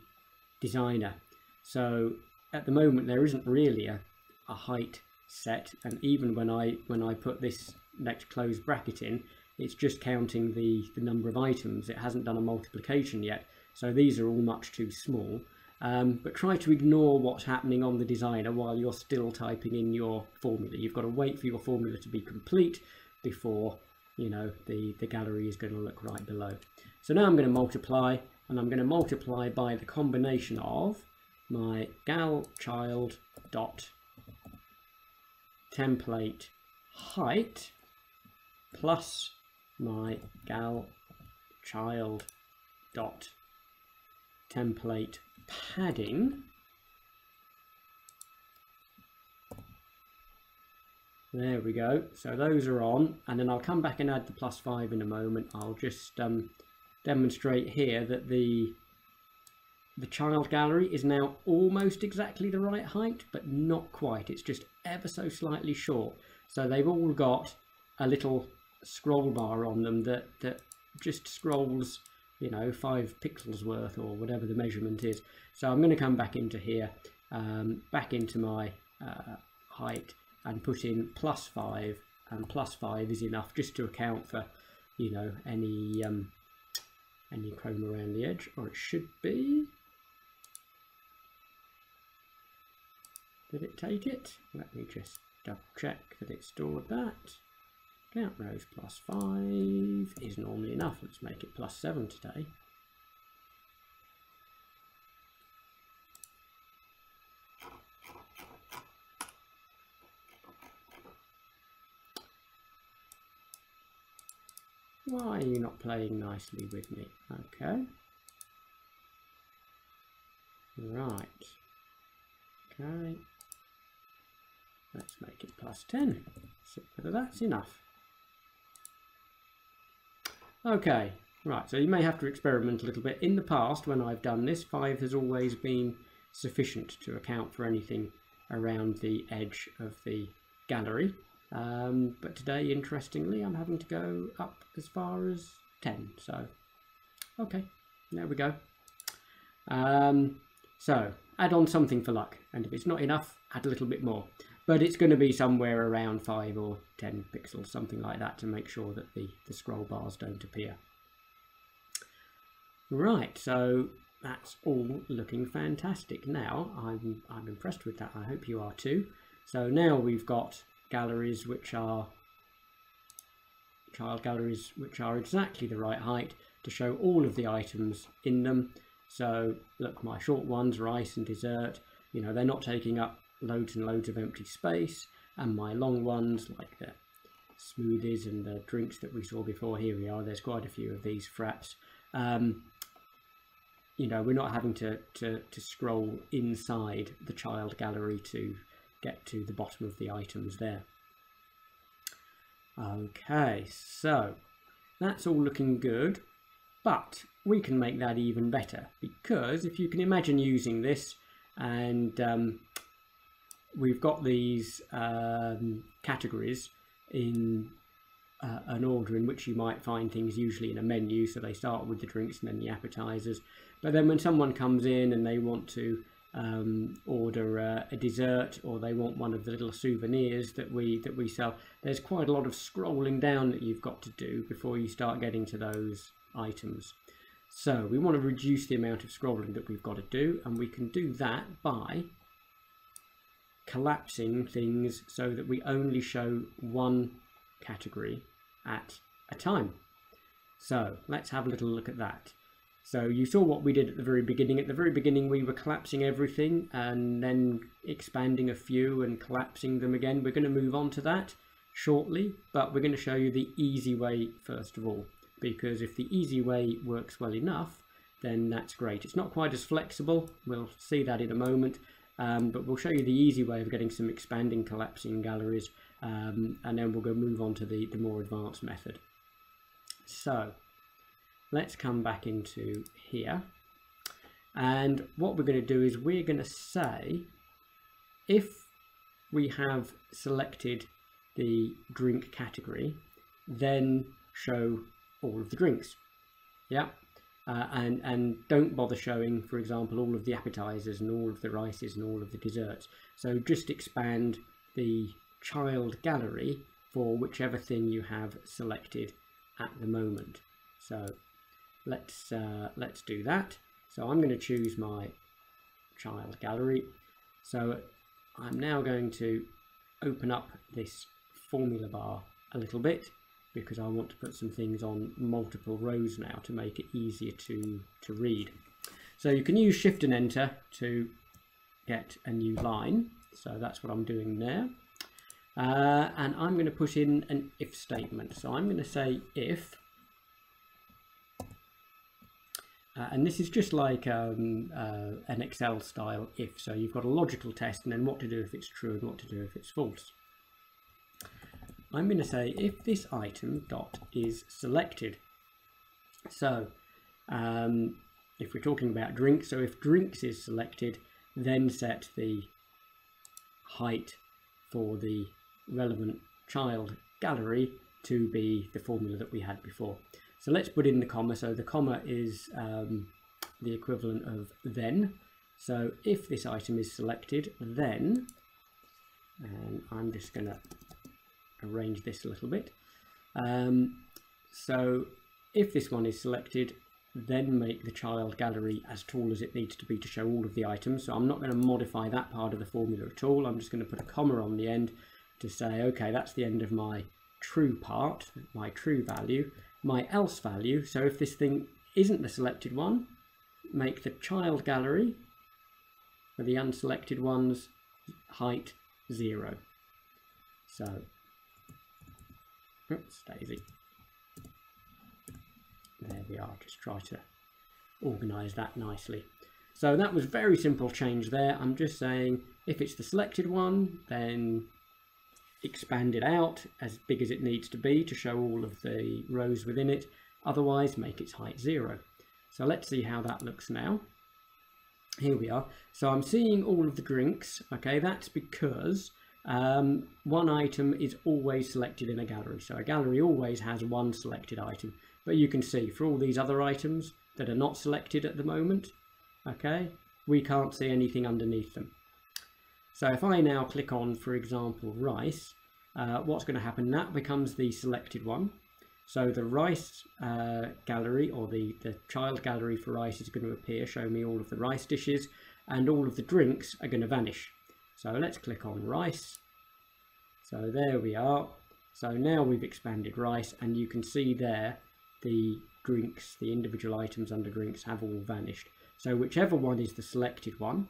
designer. So at the moment there isn't really a height set, and even when I put this next closed bracket in, it's just counting the number of items. It hasn't done a multiplication yet, so these are all much too small. But try to ignore what's happening on the designer while you're still typing in your formula. You've got to wait for your formula to be complete before, you know, the gallery is going to look right below. So now I'm going to multiply, and I'm going to multiply by the combination of my gal child dot template height plus my gal child dot template padding. There we go. So those are on, and then I'll come back and add the +5 in a moment. I'll just demonstrate here that the child gallery is now almost exactly the right height, but not quite. It's just ever so slightly short. So they've all got a little scroll bar on them that just scrolls, you know, 5 pixels worth or whatever the measurement is. So I'm going to come back into here, back into my height, and put in +5, and +5 is enough just to account for, you know, any chrome around the edge, or it should be. Did it take it? Let me just double check that it stored that. Count rows +5 is normally enough. Let's make it +7 today. Why are you not playing nicely with me? Okay. Right. Okay. Let's make it +10. So whether that's enough. Okay. Right. So you may have to experiment a little bit. In the past, when I've done this, 5 has always been sufficient to account for anything around the edge of the gallery. But today, interestingly, I'm having to go up as far as 10. So, okay, there we go. So, add on something for luck. And if it's not enough, add a little bit more. But it's going to be somewhere around 5 or 10 pixels, something like that, to make sure that the scroll bars don't appear. Right, so that's all looking fantastic. Now, I'm impressed with that. I hope you are too. So now we've got galleries which are child galleries which are exactly the right height to show all of the items in them. So look, my short ones, rice and dessert, you know, they're not taking up loads and loads of empty space, and my long ones like the smoothies and the drinks that we saw before, here we are, there's quite a few of these fraps. You know, we're not having to scroll inside the child gallery to get to the bottom of the items there. Okay, so that's all looking good, but we can make that even better, because if you can imagine using this, and we've got these categories in an order in which you might find things usually in a menu, so they start with the drinks and then the appetizers, but then when someone comes in and they want to order a dessert, or they want one of the little souvenirs that we sell, there's quite a lot of scrolling down that you've got to do before you start getting to those items. So we want to reduce the amount of scrolling that we've got to do, and we can do that by collapsing things so that we only show one category at a time. So let's have a little look at that. So you saw what we did at the very beginning. At the very beginning we were collapsing everything and then expanding a few and collapsing them again. We're going to move on to that shortly, but we're going to show you the easy way first of all. because if the easy way works well enough, then that's great. It's not quite as flexible, we'll see that in a moment, but we'll show you the easy way of getting some expanding collapsing galleries, and then we'll move on to the more advanced method. So let's come back into here, and what we're going to do is we're going to say, if we have selected the drink category, then show all of the drinks. Yeah, and don't bother showing, for example, all of the appetizers and all of the rices and all of the desserts. So just expand the child gallery for whichever thing you have selected at the moment. So let's do that. So I'm going to choose my child gallery. So I'm now going to open up this formula bar a little bit, because I want to put some things on multiple rows now to make it easier to read. So you can use Shift and Enter to get a new line. So that's what I'm doing there. And I'm going to put in an if statement. So I'm going to say if, and this is just like an Excel style if. So you've got a logical test and then what to do if it's true and what to do if it's false. I'm going to say if this item dot is selected. So if we're talking about drinks, so if drinks is selected, then set the height for the relevant child gallery to be the formula that we had before. So let's put in the comma. So the comma is the equivalent of then. So if this item is selected, then, and I'm just going to arrange this a little bit. So if this one is selected, then make the child gallery as tall as it needs to be to show all of the items. So I'm not going to modify that part of the formula at all. I'm just going to put a comma on the end to say, okay, that's the end of my true part, my true value. My else value, so if this thing isn't the selected one, make the child gallery for the unselected ones height 0. So, oops, Daisy. There we are, just try to organise that nicely. So that was very simple change there. I'm just saying if it's the selected one, then expand it out as big as it needs to be to show all of the rows within it. Otherwise, make its height 0. So let's see how that looks now. Here we are. So I'm seeing all of the drinks. Okay, that's because one item is always selected in a gallery. So a gallery always has one selected item. But you can see for all these other items that are not selected at the moment, okay, we can't see anything underneath them. So if I now click on, for example, rice, what's going to happen? That becomes the selected one. So the rice gallery, or the child gallery for rice, is going to appear, show me all of the rice dishes, and all of the drinks are going to vanish. So let's click on rice. So there we are. So now we've expanded rice, and you can see there the drinks, the individual items under drinks have all vanished. So whichever one is the selected one,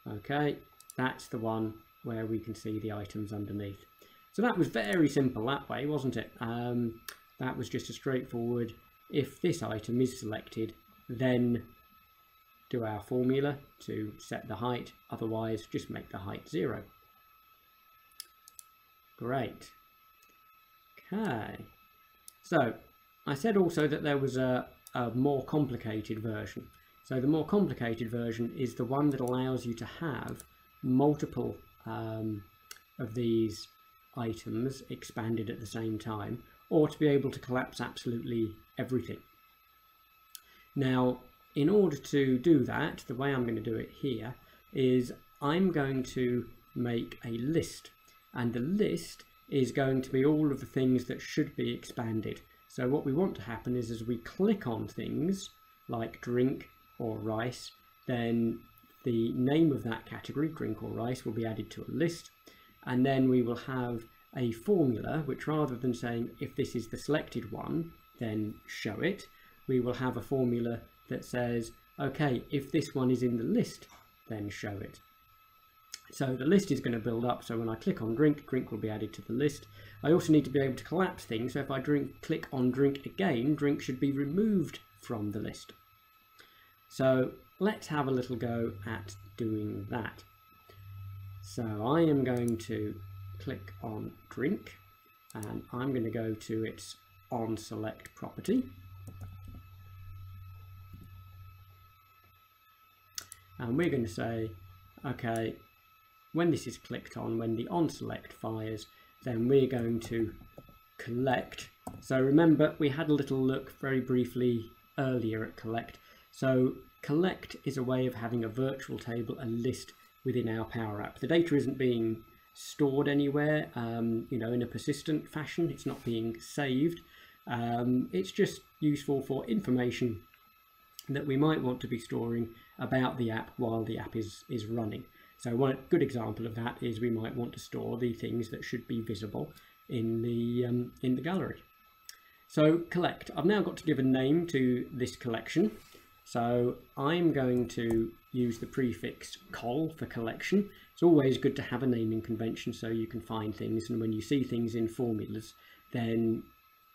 okay, that's the one where we can see the items underneath. So that was very simple that way, wasn't it? That was just a straightforward, if this item is selected, then do our formula to set the height, otherwise just make the height 0. Great. Okay. So I said also that there was a more complicated version. So the more complicated version is the one that allows you to have multiple of these items expanded at the same time, or to be able to collapse absolutely everything. Now, in order to do that, the way I'm going to do it here is I'm going to make a list, and the list is going to be all of the things that should be expanded. So what we want to happen is as we click on things like drink or rice, then the name of that category, drink or rice, will be added to a list, and then we will have a formula which, rather than saying if this is the selected one, then show it, we will have a formula that says, okay, if this one is in the list, then show it. So the list is going to build up, so when I click on drink, drink will be added to the list. I also need to be able to collapse things, so if I click on drink again, drink should be removed from the list. So let's have a little go at doing that. So I am going to click on drink, and I'm going to go to its on select property. And we're going to say, okay, when this is clicked on, when the on select fires, then we're going to collect. So remember, we had a little look very briefly earlier at collect. So collect is a way of having a virtual table, a list within our PowerApp. The data isn't being stored anywhere, you know, in a persistent fashion. It's not being saved. It's just useful for information that we might want to be storing about the app while the app is running. So one good example of that is we might want to store the things that should be visible in the gallery. So collect. I've now got to give a name to this collection. So I'm going to use the prefix col for collection. It's always good to have a naming convention so you can find things, and when you see things in formulas, then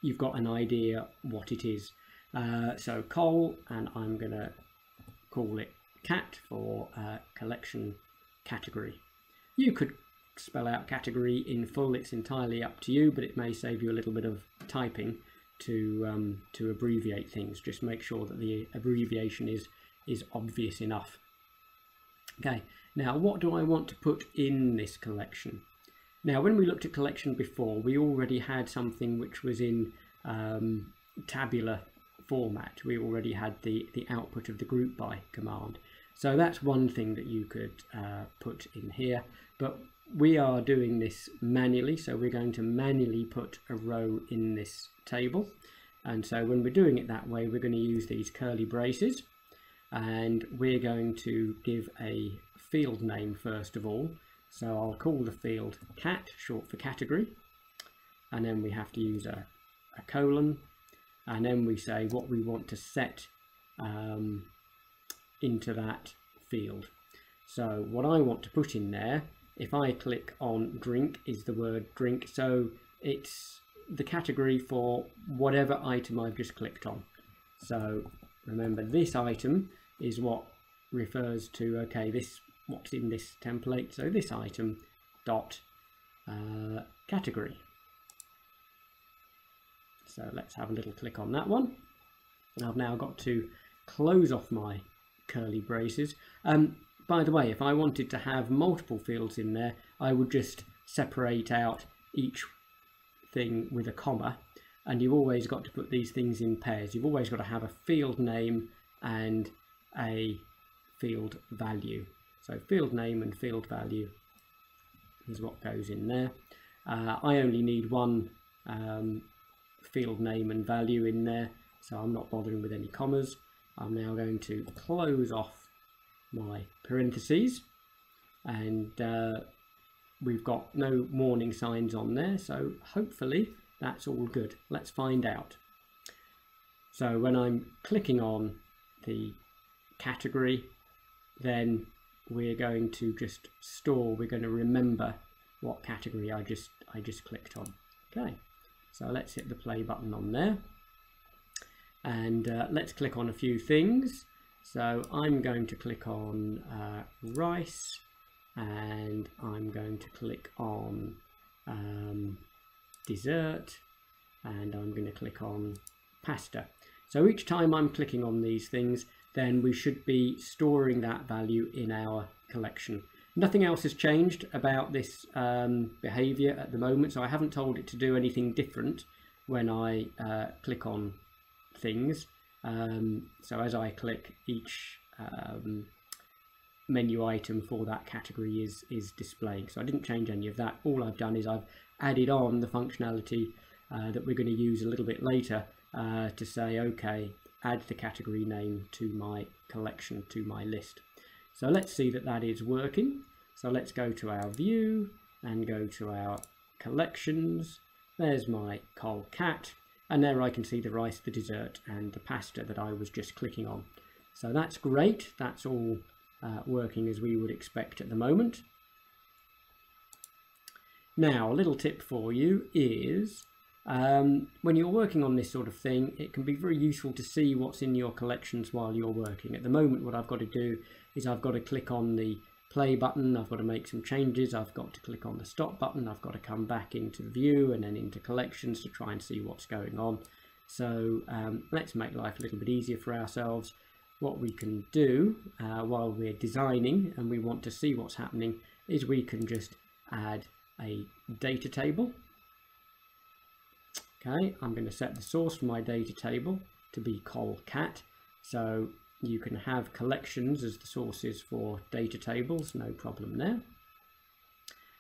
you've got an idea what it is. So col, and I'm going to call it cat for collection category. You could spell out category in full, it's entirely up to you, but it may save you a little bit of typing to abbreviate things. Just make sure that the abbreviation is obvious enough. Okay, now what do I want to put in this collection? Now when we looked at collection before, we already had something which was in tabular format. We already had the output of the GroupBy command. So that's one thing that you could put in here, but we are doing this manually, so we're going to manually put a row in this table. And so when we're doing it that way, we're going to use these curly braces, and we're going to give a field name first of all. So I'll call the field cat, short for category, and then we have to use a colon, and then we say what we want to set into that field. So what I want to put in there, if I click on drink, is the word drink. So it's the category for whatever item I've just clicked on. So remember, this item is what refers to, okay, this what's in this template. So this item dot category. So let's have a little click on that one. I've now got to close off my curly braces. By the way, if I wanted to have multiple fields in there, I would just separate out each thing with a comma, and you've always got to put these things in pairs. You've always got to have a field name and a field value. So field name and field value is what goes in there. I only need one field name and value in there, so I'm not bothering with any commas. I'm now going to close off my parentheses, and we've got no warning signs on there, so hopefully that's all good. Let's find out. So when I'm clicking on the category, then we're going to just store, we're going to remember what category I just clicked on. Okay, so let's hit the play button on there, and let's click on a few things. So I'm going to click on rice, and I'm going to click on dessert, and I'm going to click on pasta. So each time I'm clicking on these things, then we should be storing that value in our collection. Nothing else has changed about this behavior at the moment, so I haven't told it to do anything different when I click on things. So as I click, each menu item for that category is displaying. So I didn't change any of that. All I've done is I've added on the functionality that we're going to use a little bit later to say, okay, add the category name to my collection, to my list. So let's see that that is working. So let's go to our view and go to our collections. There's my col cat, and there I can see the rice, the dessert, and the pasta that I was just clicking on. So that's great. That's all working as we would expect at the moment. Now, a little tip for you is when you're working on this sort of thing, it can be very useful to see what's in your collections while you're working. At the moment, what I've got to do is I've got to click on the play button, I've got to make some changes, I've got to click on the stop button, I've got to come back into view and then into collections to try and see what's going on. So let's make life a little bit easier for ourselves. What we can do while we're designing and we want to see what's happening is we can just add a data table. Okay, I'm going to set the source for my data table to be colcat, so you can have collections as the sources for data tables, no problem there.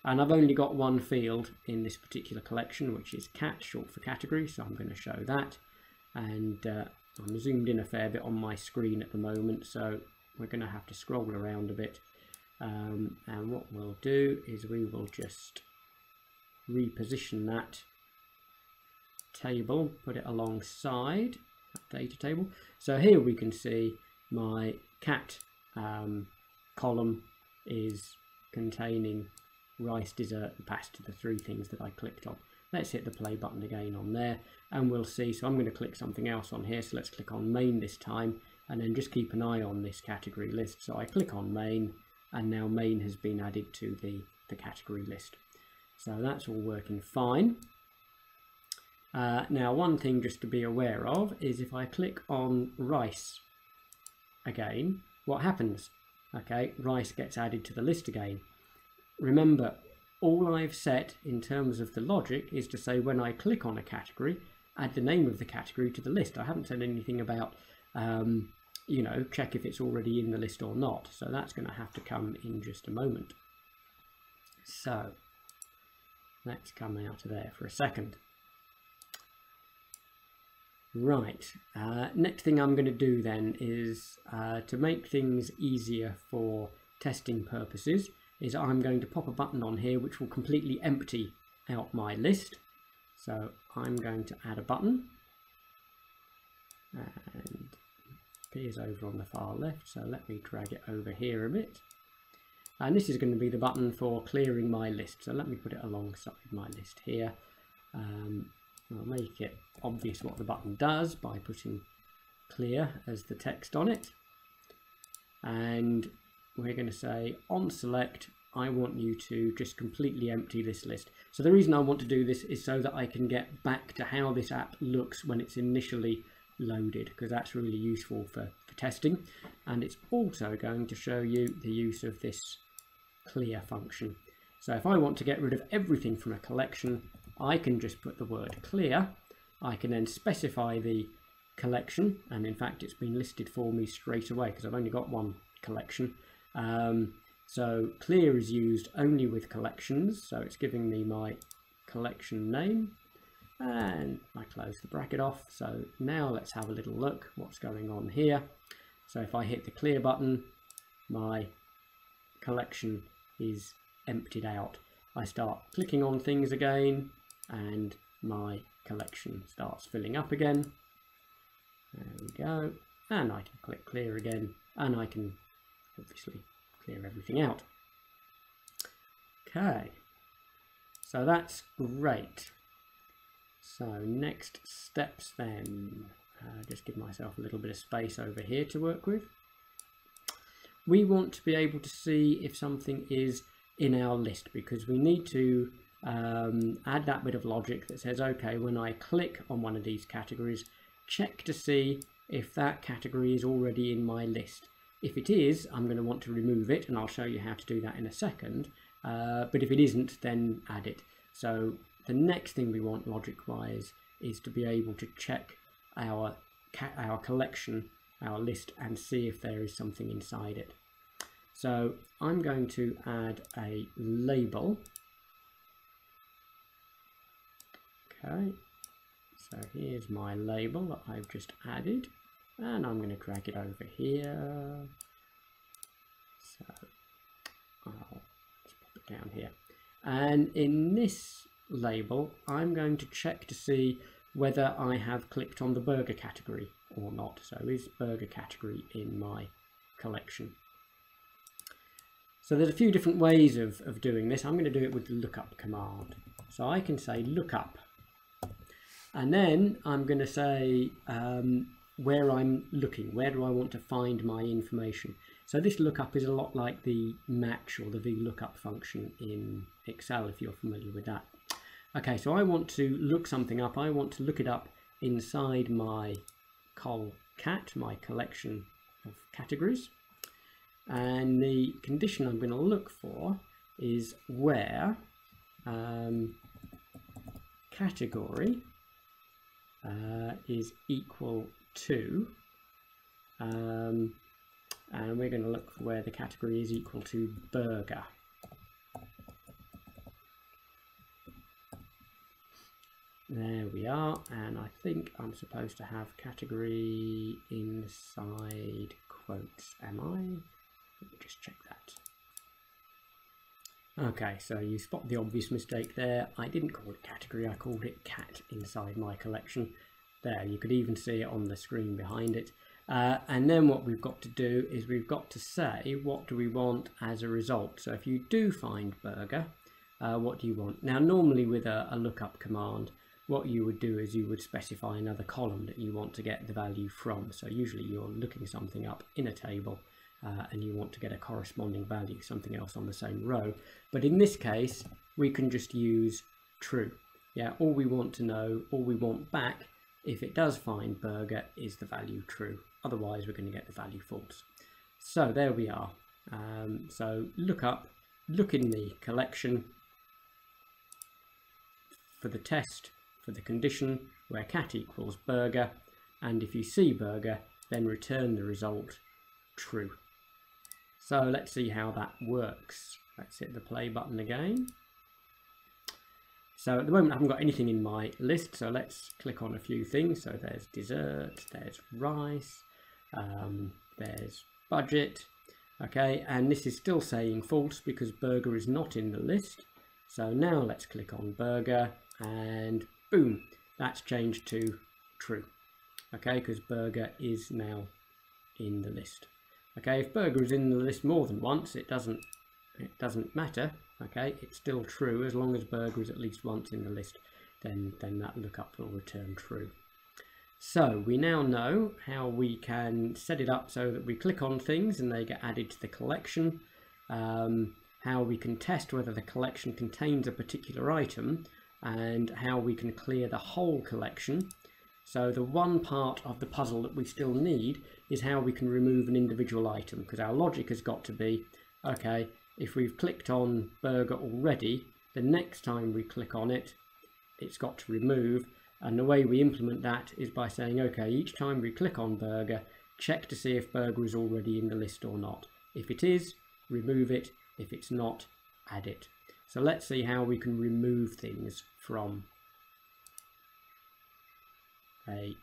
And I've only got one field in this particular collection, which is cat, short for category, so I'm going to show that. And I'm zoomed in a fair bit on my screen at the moment, so we're going to have to scroll around a bit. And what we'll do is we will just reposition that table, put it alongside that data table. So here we can see my cat column is containing rice, dessert and pasta, the three things that I clicked on. Let's hit the play button again on there and we'll see. So I'm going to click something else on here, so let's click on main this time and then just keep an eye on this category list. So I click on main and now main has been added to the category list. So that's all working fine. Now one thing just to be aware of is if I click on rice again, what happens? Okay, rice gets added to the list again. Remember, all I've set in terms of the logic is to say when I click on a category, add the name of the category to the list. I haven't said anything about, you know, check if it's already in the list or not. So that's going to have to come in just a moment. So let's come out of there for a second. Right, next thing I'm going to do then is to make things easier for testing purposes is I'm going to pop a button on here which will completely empty out my list. So I'm going to add a button and it appears over on the far left, so let me drag it over here a bit. And this is going to be the button for clearing my list, so let me put it alongside my list here. I'll make it obvious what the button does by putting clear as the text on it. And we're going to say on select, I want you to just completely empty this list. So the reason I want to do this is so that I can get back to how this app looks when it's initially loaded, because that's really useful for testing. And it's also going to show you the use of this clear function. So if I want to get rid of everything from a collection, I can just put the word clear. I can then specify the collection, and in fact it's been listed for me straight away because I've only got one collection. So clear is used only with collections, so it's giving me my collection name, and I close the bracket off. So now let's have a little look what's going on here. So if I hit the clear button, my collection is emptied out. I start clicking on things again and my collection starts filling up again. There we go, and I can click clear again and I can obviously clear everything out. Okay, so that's great. So next steps then, just give myself a little bit of space over here to work with. We want to be able to see if something is in our list because we need to add that bit of logic that says, okay, when I click on one of these categories, check to see if that category is already in my list. If it is, I'm going to want to remove it, and I'll show you how to do that in a second. But if it isn't, then add it. So the next thing we want logic-wise is to be able to check our collection, our list, and see if there is something inside it. So I'm going to add a label. Okay, so here's my label that I've just added, and I'm going to drag it over here. So I'll just pop it down here. And in this label, I'm going to check to see whether I have clicked on the burger category or not. So is burger category in my collection? So there's a few different ways of doing this. I'm going to do it with the lookup command. So I can say lookup, and then I'm going to say where I'm looking, where do I want to find my information. So this lookup is a lot like the match or the VLOOKUP function in Excel, if you're familiar with that. Okay, so I want to look something up. I want to look it up inside my colcat, my collection of categories. And the condition I'm going to look for is where category is equal to, and we're going to look for where the category is equal to burger. There we are, and I think I'm supposed to have category inside quotes, am I? Let me just check that. Okay, so you spot the obvious mistake there. I didn't call it category, I called it cat inside my collection. There, you could even see it on the screen behind it. And then what we've got to do is we've got to say what do we want as a result. So if you do find burger, what do you want? Now normally with a lookup command, what you would do is you would specify another column that you want to get the value from. So usually you're looking something up in a table and you want to get a corresponding value, something else on the same row. But in this case, we can just use true. Yeah, all we want to know, all we want back, if it does find burger, is the value true. Otherwise, we're going to get the value false. So there we are. So look up, look in the collection for the test, for the condition where cat equals burger, and if you see burger, then return the result true. So let's see how that works. Let's hit the play button again. So at the moment I haven't got anything in my list, so let's click on a few things. So there's dessert, there's rice, there's budget. Okay, and this is still saying false because burger is not in the list. So now let's click on burger and boom, that's changed to true. Okay, because burger is now in the list. Okay, if burger is in the list more than once, it doesn't matter. Okay, it's still true as long as burger is at least once in the list, then that lookup will return true. So we now know how we can set it up so that we click on things and they get added to the collection, how we can test whether the collection contains a particular item, and how we can clear the whole collection. So the one part of the puzzle that we still need is how we can remove an individual item, because our logic has got to be, okay, if we've clicked on burger already, the next time we click on it, it's got to remove. And the way we implement that is by saying, okay, each time we click on burger, check to see if burger is already in the list or not. If it is, remove it. If it's not, add it. So let's see how we can remove things from a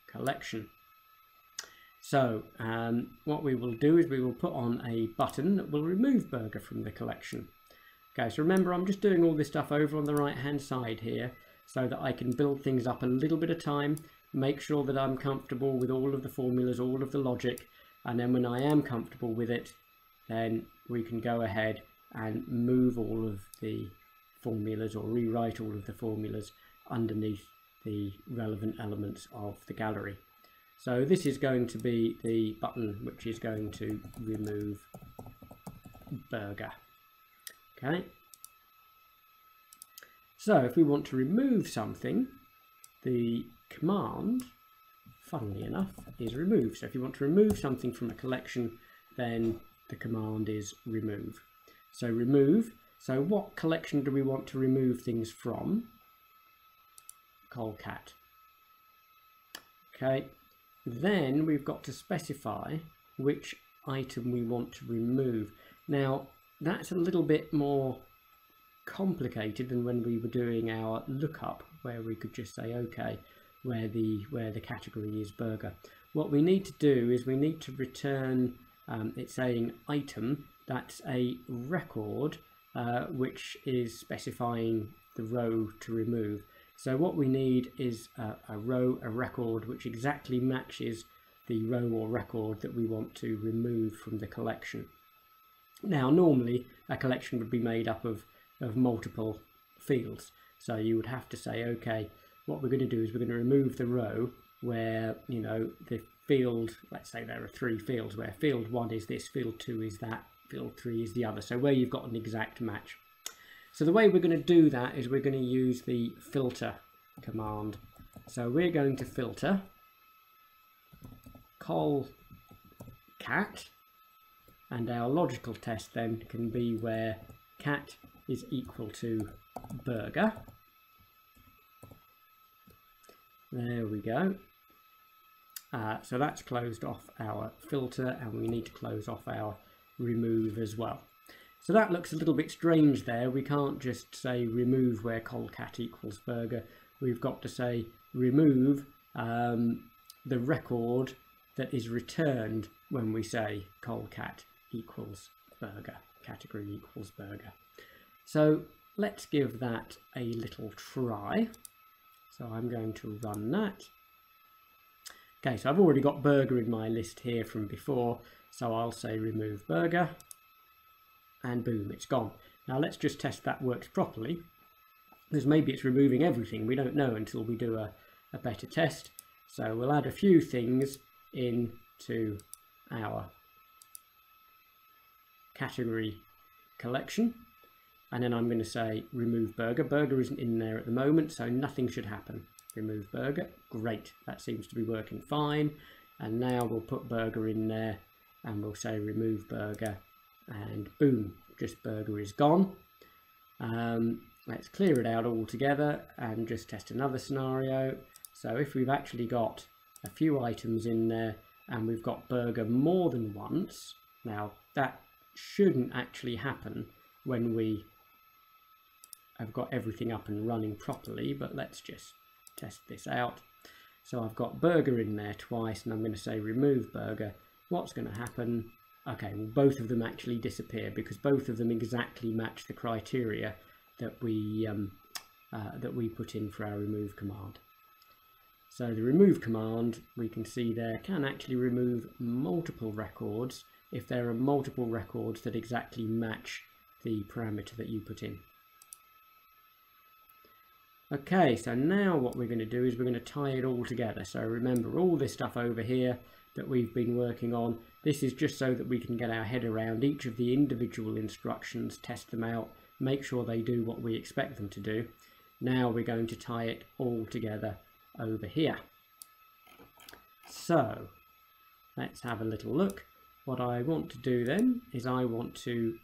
collection. So what we will do is we will put on a button that will remove burger from the collection. Okay, so remember I'm just doing all this stuff over on the right hand side here so that I can build things up a little bit of time, make sure that I'm comfortable with all of the formulas, all of the logic, and then when I am comfortable with it, then we can go ahead and move all of the formulas or rewrite all of the formulas underneath the relevant elements of the gallery. So this is going to be the button which is going to remove burger. Okay. So if we want to remove something, the command, funnily enough, is remove. So if you want to remove something from a collection, then the command is remove. So remove. So what collection do we want to remove things from? Colcat. Okay. Then we've got to specify which item we want to remove. Now that's a little bit more complicated than when we were doing our lookup, where we could just say okay, where the category is burger. What we need to do is we need to return, it's saying item, that's a record which is specifying the row to remove. So what we need is a row, a record which exactly matches the row or record that we want to remove from the collection. Now normally a collection would be made up of multiple fields, so you would have to say, okay, what we're going to do is we're going to remove the row where, you know, the field, let's say there are 3 fields, where field 1 is this, field 2 is that, field 3 is the other, so where you've got an exact match. So the way we're going to do that is we're going to use the filter command. So we're going to filter col cat, and our logical test then can be where cat is equal to burger. There we go. So that's closed off our filter, and we need to close off our remove as well. So that looks a little bit strange there. We can't just say remove where colcat equals burger. We've got to say remove the record that is returned when we say colcat equals burger, category equals burger. So let's give that a little try. So I'm going to run that. Okay, so I've already got burger in my list here from before, so I'll say remove burger, and boom, it's gone. Now let's just test that works properly, because maybe it's removing everything. We don't know until we do a better test. So we'll add a few things into our category collection, and then I'm going to say remove burger. Burger isn't in there at the moment, so nothing should happen. Remove burger, great, that seems to be working fine. And now we'll put burger in there and we'll say remove burger, and boom, just burger is gone. Let's clear it out altogether and just test another scenario. So if we've actually got a few items in there and we've got burger more than once, now that shouldn't actually happen when we have got everything up and running properly, but let's just test this out. So I've got burger in there twice, and I'm going to say remove burger. What's going to happen? Okay, well, both of them actually disappear because both of them exactly match the criteria that we put in for our remove command. So the remove command, we can see there, can actually remove multiple records if there are multiple records that exactly match the parameter that you put in. Okay, so now what we're going to do is we're going to tie it all together. So remember, all this stuff over here that we've been working on, this is just so that we can get our head around each of the individual instructions, test them out, make sure they do what we expect them to do. Now we're going to tie it all together over here. So let's have a little look. What I want to do then is I want to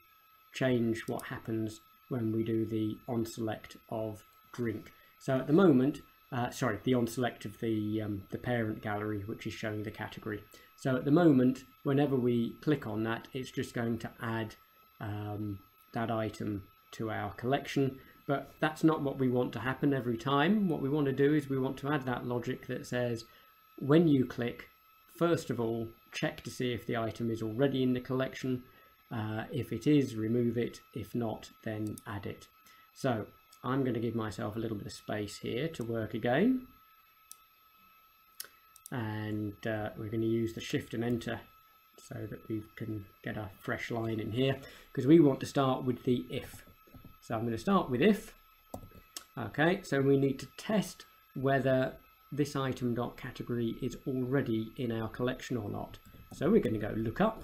change what happens when we do the onSelect of drink. So at the moment, the onSelect of the parent gallery, which is showing the category. So at the moment, whenever we click on that, it's just going to add that item to our collection. But that's not what we want to happen every time. What we want to do is we want to add that logic that says, when you click, first of all, check to see if the item is already in the collection. If it is, remove it. If not, then add it. So I'm going to give myself a little bit of space here to work again. And we're going to use the Shift and Enter so that we can get a fresh line in here, because we want to start with the if. So I'm going to start with if. Okay, so we need to test whether this item.category is already in our collection or not. So we're going to go look up,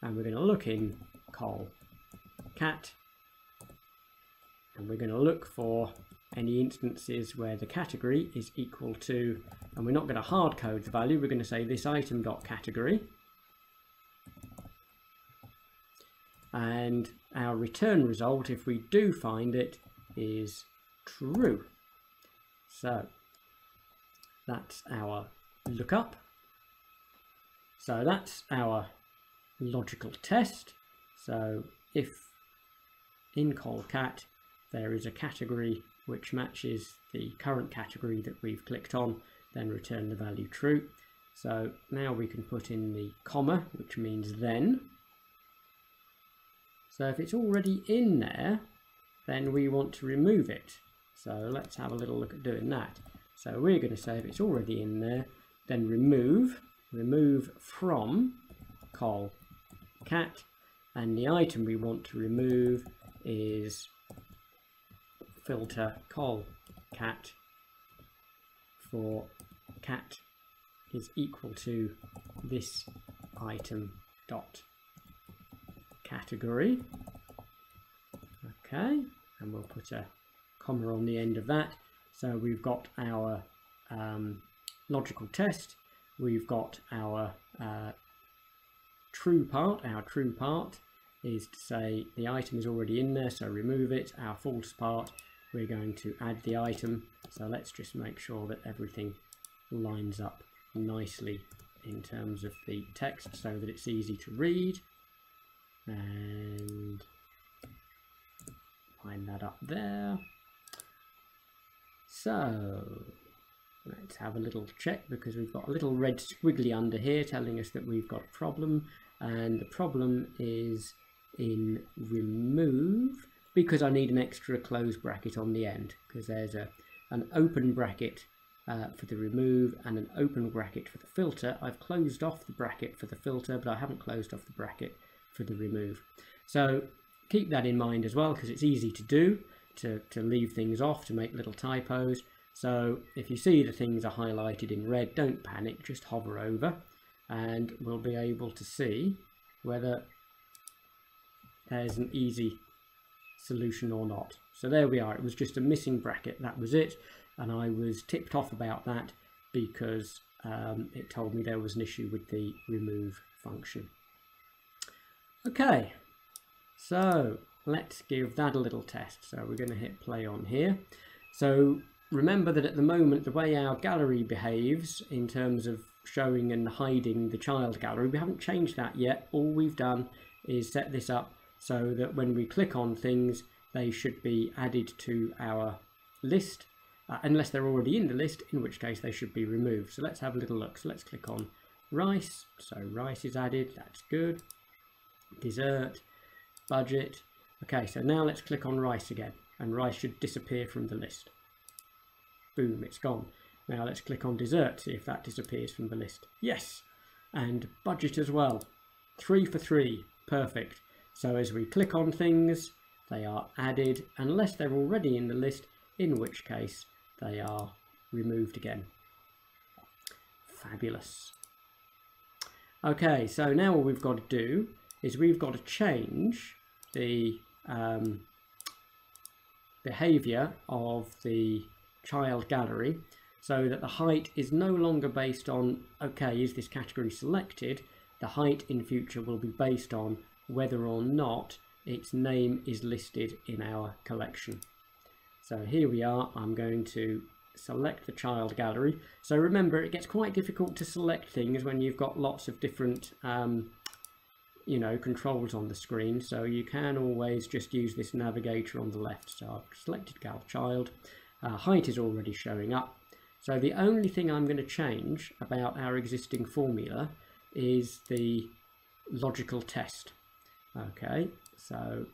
and we're going to look in col cat, and we're going to look for any instances where the category is equal to, and we're not going to hard code the value, we're going to say this item.category, and our return result, if we do find it, is true. So that's our lookup. So that's our logical test. So if in colcat there is a category which matches the current category that we've clicked on, then return the value true. So now we can put in the comma, which means then. So if it's already in there, then we want to remove it. So let's have a little look at doing that. So we're going to say if it's already in there, then remove from col cat, and the item we want to remove is filter col cat for cat is equal to this item dot category. Okay, and we'll put a comma on the end of that. So we've got our logical test, we've got our true part. Our true part is to say the item is already in there, so remove it. Our false part, we're going to add the item. So let's just make sure that everything lines up nicely in terms of the text so that it's easy to read. And line that up there. So let's have a little check, because we've got a little red squiggly under here telling us that we've got a problem, and the problem is in remove, because I need an extra close bracket on the end, because there's an open bracket for the remove and an open bracket for the filter. I've closed off the bracket for the filter, but I haven't closed off the bracket for the remove. So keep that in mind as well, because it's easy to do, to leave things off, to make little typos. So if you see the things are highlighted in red, don't panic, just hover over and we'll be able to see whether there's an easy solution or not. So there we are, it was just a missing bracket, that was it, and I was tipped off about that because it told me there was an issue with the remove function. Okay, so let's give that a little test. So we're going to hit play on here. So remember that at the moment the way our gallery behaves in terms of showing and hiding the child gallery, we haven't changed that yet. All we've done is set this up so that when we click on things they should be added to our list, unless they're already in the list, in which case they should be removed. So let's have a little look. So let's click on rice. So rice is added, that's good. Dessert, budget. Okay, so now let's click on rice again, and rice should disappear from the list. Boom, it's gone. Now let's click on dessert, see if that disappears from the list. Yes, and budget as well. 3 for 3, perfect. So as we click on things, they are added unless they're already in the list, in which case they are removed again. Fabulous. Okay, so now what we've got to do is we've got to change the behavior of the child gallery so that the height is no longer based on, okay, is this category selected? The height in future will be based on whether or not its name is listed in our collection. So here we are, I'm going to select the child gallery. So remember, it gets quite difficult to select things when you've got lots of different controls on the screen, so you can always just use this navigator on the left. So I've selected child, height is already showing up. So the only thing I'm going to change about our existing formula is the logical test. Okay, so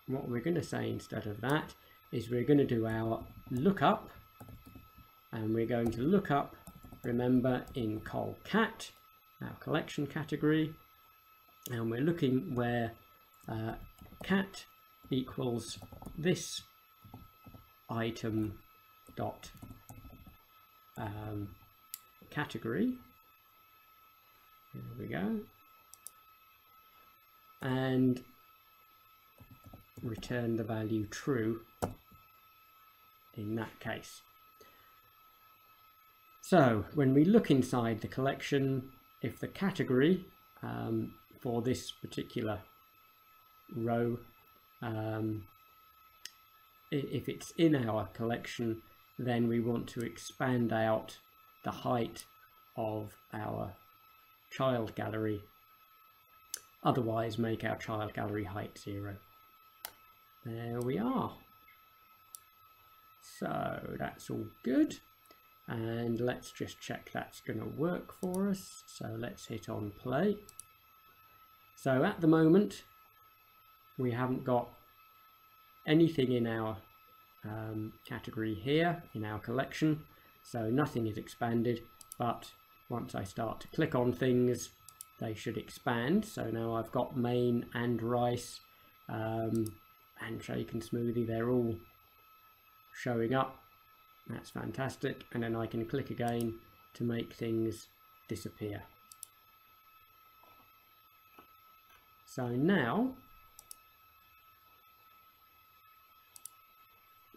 what we're going to say instead of that is we're going to do our lookup, and we're going to look up, remember, in col cat, our collection category, and we're looking where cat equals this item dot category. There we go, and return the value true in that case. So when we look inside the collection, if the category for this particular row, if it's in our collection, then we want to expand out the height of our child gallery, otherwise make our child gallery height 0. There we are. So that's all good, and let's just check that's going to work for us. So let's hit on play. So at the moment we haven't got anything in our category here in our collection, so nothing is expanded, but once I start to click on things they should expand. So now I've got main and rice and shake and smoothie, they're all showing up. That's fantastic. And then I can click again to make things disappear. So now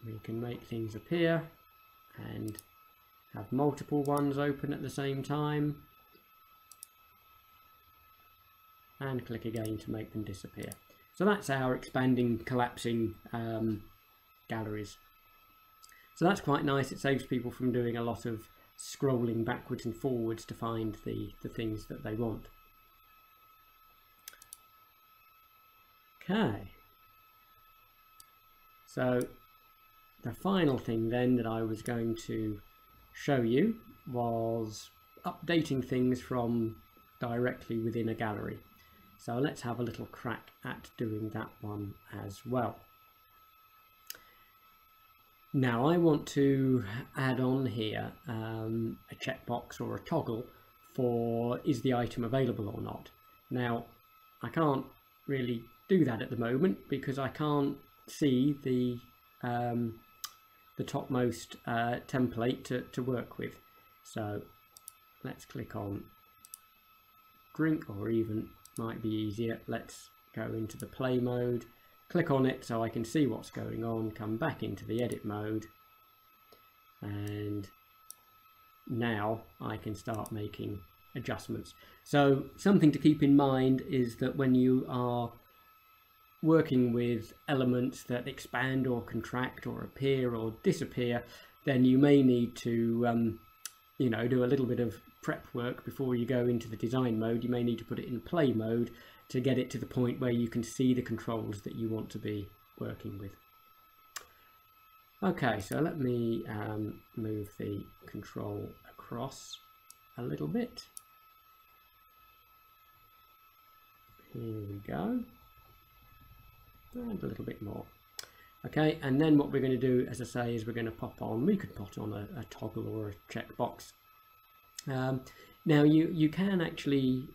we can make things appear and have multiple ones open at the same time, and click again to make them disappear. So that's our expanding, collapsing galleries. So that's quite nice. It saves people from doing a lot of scrolling backwards and forwards to find the things that they want. Okay, so the final thing then that I was going to show you was updating things from directly within a gallery. So let's have a little crack at doing that one as well. Now I want to add on here a checkbox or a toggle for is the item available or not. Now I can't really do that at the moment because I can't see the topmost template to work with. So let's click on drink, or even might be easier, let's go into the play mode, click on it so I can see what's going on, come back into the edit mode, and now I can start making adjustments. So something to keep in mind is that when you are working with elements that expand or contract or appear or disappear, then you may need to you know, do a little bit of prep work before you go into the design mode. You may need to put it in play mode to get it to the point where you can see the controls that you want to be working with. Okay, so let me move the control across a little bit. Here we go. And a little bit more. Okay, and then what we're going to do, as I say, is we're going to pop on, we could put on a toggle or a checkbox. Now you can actually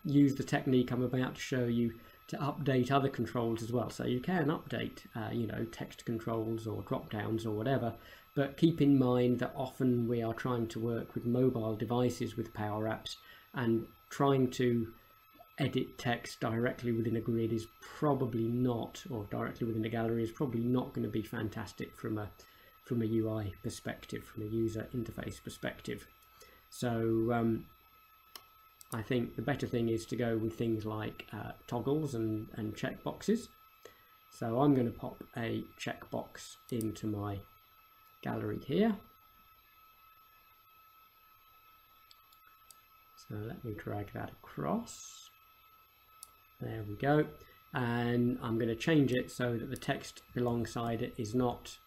use the technique I'm about to show you to update other controls as well. So you can update you know, text controls or drop downs or whatever, but keep in mind that often we are trying to work with mobile devices with PowerApps, and trying to edit text directly within a grid is probably not, or directly within a gallery is probably not going to be fantastic from a UI perspective, from a user interface perspective. So I think the better thing is to go with things like toggles and checkboxes. So I'm going to pop a checkbox into my gallery here. So let me drag that across. There we go, and I'm going to change it so that the text alongside it is not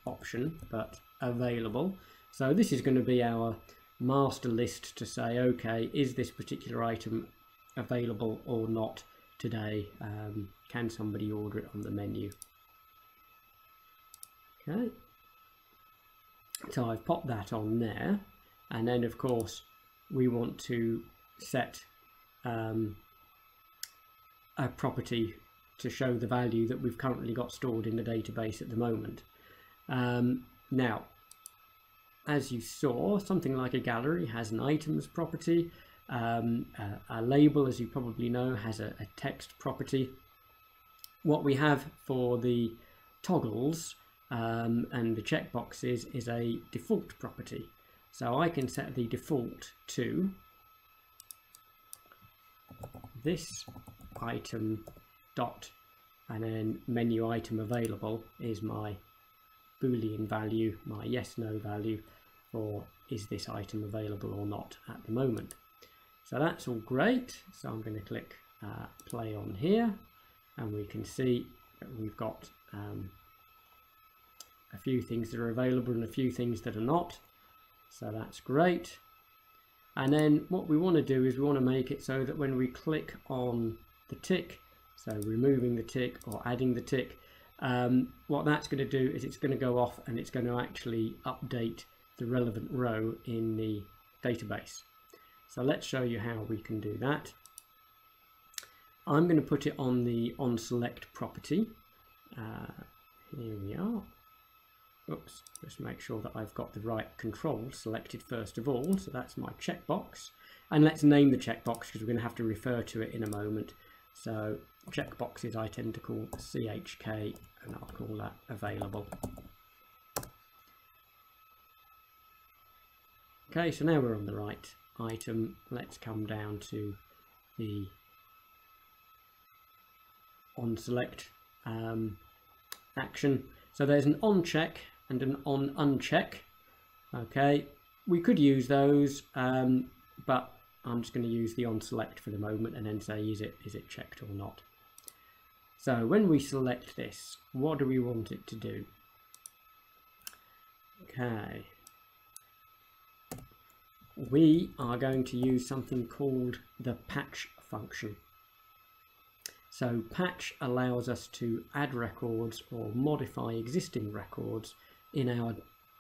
option but available. So this is going to be our master list to say, okay, is this particular item available or not today? Can somebody order it on the menu? Okay, so I've popped that on there, and then of course we want to set a property to show the value that we've currently got stored in the database at the moment. Now, as you saw, something like a gallery has an items property. A label, as you probably know, has a text property. What we have for the toggles and the checkboxes is a default property. So I can set the default to this item dot, and then menu item available is my Boolean value, my yes no value for is this item available or not at the moment. So that's all great. So I'm going to click play on here, and we can see that we've got a few things that are available and a few things that are not. So that's great. And then what we want to do is we want to make it so that when we click on the tick, so removing the tick or adding the tick, what that's going to do is it's going to go off and it's going to actually update the relevant row in the database. So let's show you how we can do that. I'm going to put it on the onSelect property. Here we are. Oops, just make sure that I've got the right control selected first of all. So that's my checkbox. And let's name the checkbox because we're going to have to refer to it in a moment. So checkboxes I tend to call CHK, and I'll call that available. Okay, so now we're on the right item. Let's come down to the onSelect action. So there's an on check and an on uncheck. Okay, we could use those, but I'm just going to use the onSelect for the moment and then say is it checked or not. So when we select this, what do we want it to do? Okay, we are going to use something called the patch function. So patch allows us to add records or modify existing records in our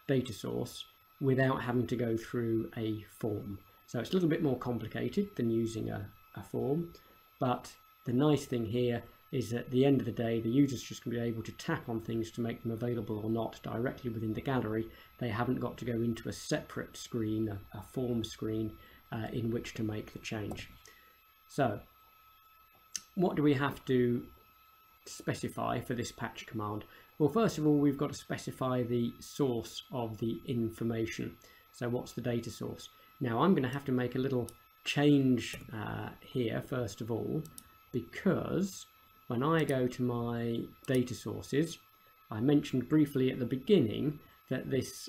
data source without having to go through a form. So it's a little bit more complicated than using a form, but the nice thing here is that at the end of the day, the user's just going to be able to tap on things to make them available or not directly within the gallery. They haven't got to go into a separate screen, a form screen, in which to make the change. So what do we have to specify for this patch command? Well, first of all, we've got to specify the source of the information. So what's the data source? Now I'm going to have to make a little change here first of all, because when I go to my data sources, I mentioned briefly at the beginning that this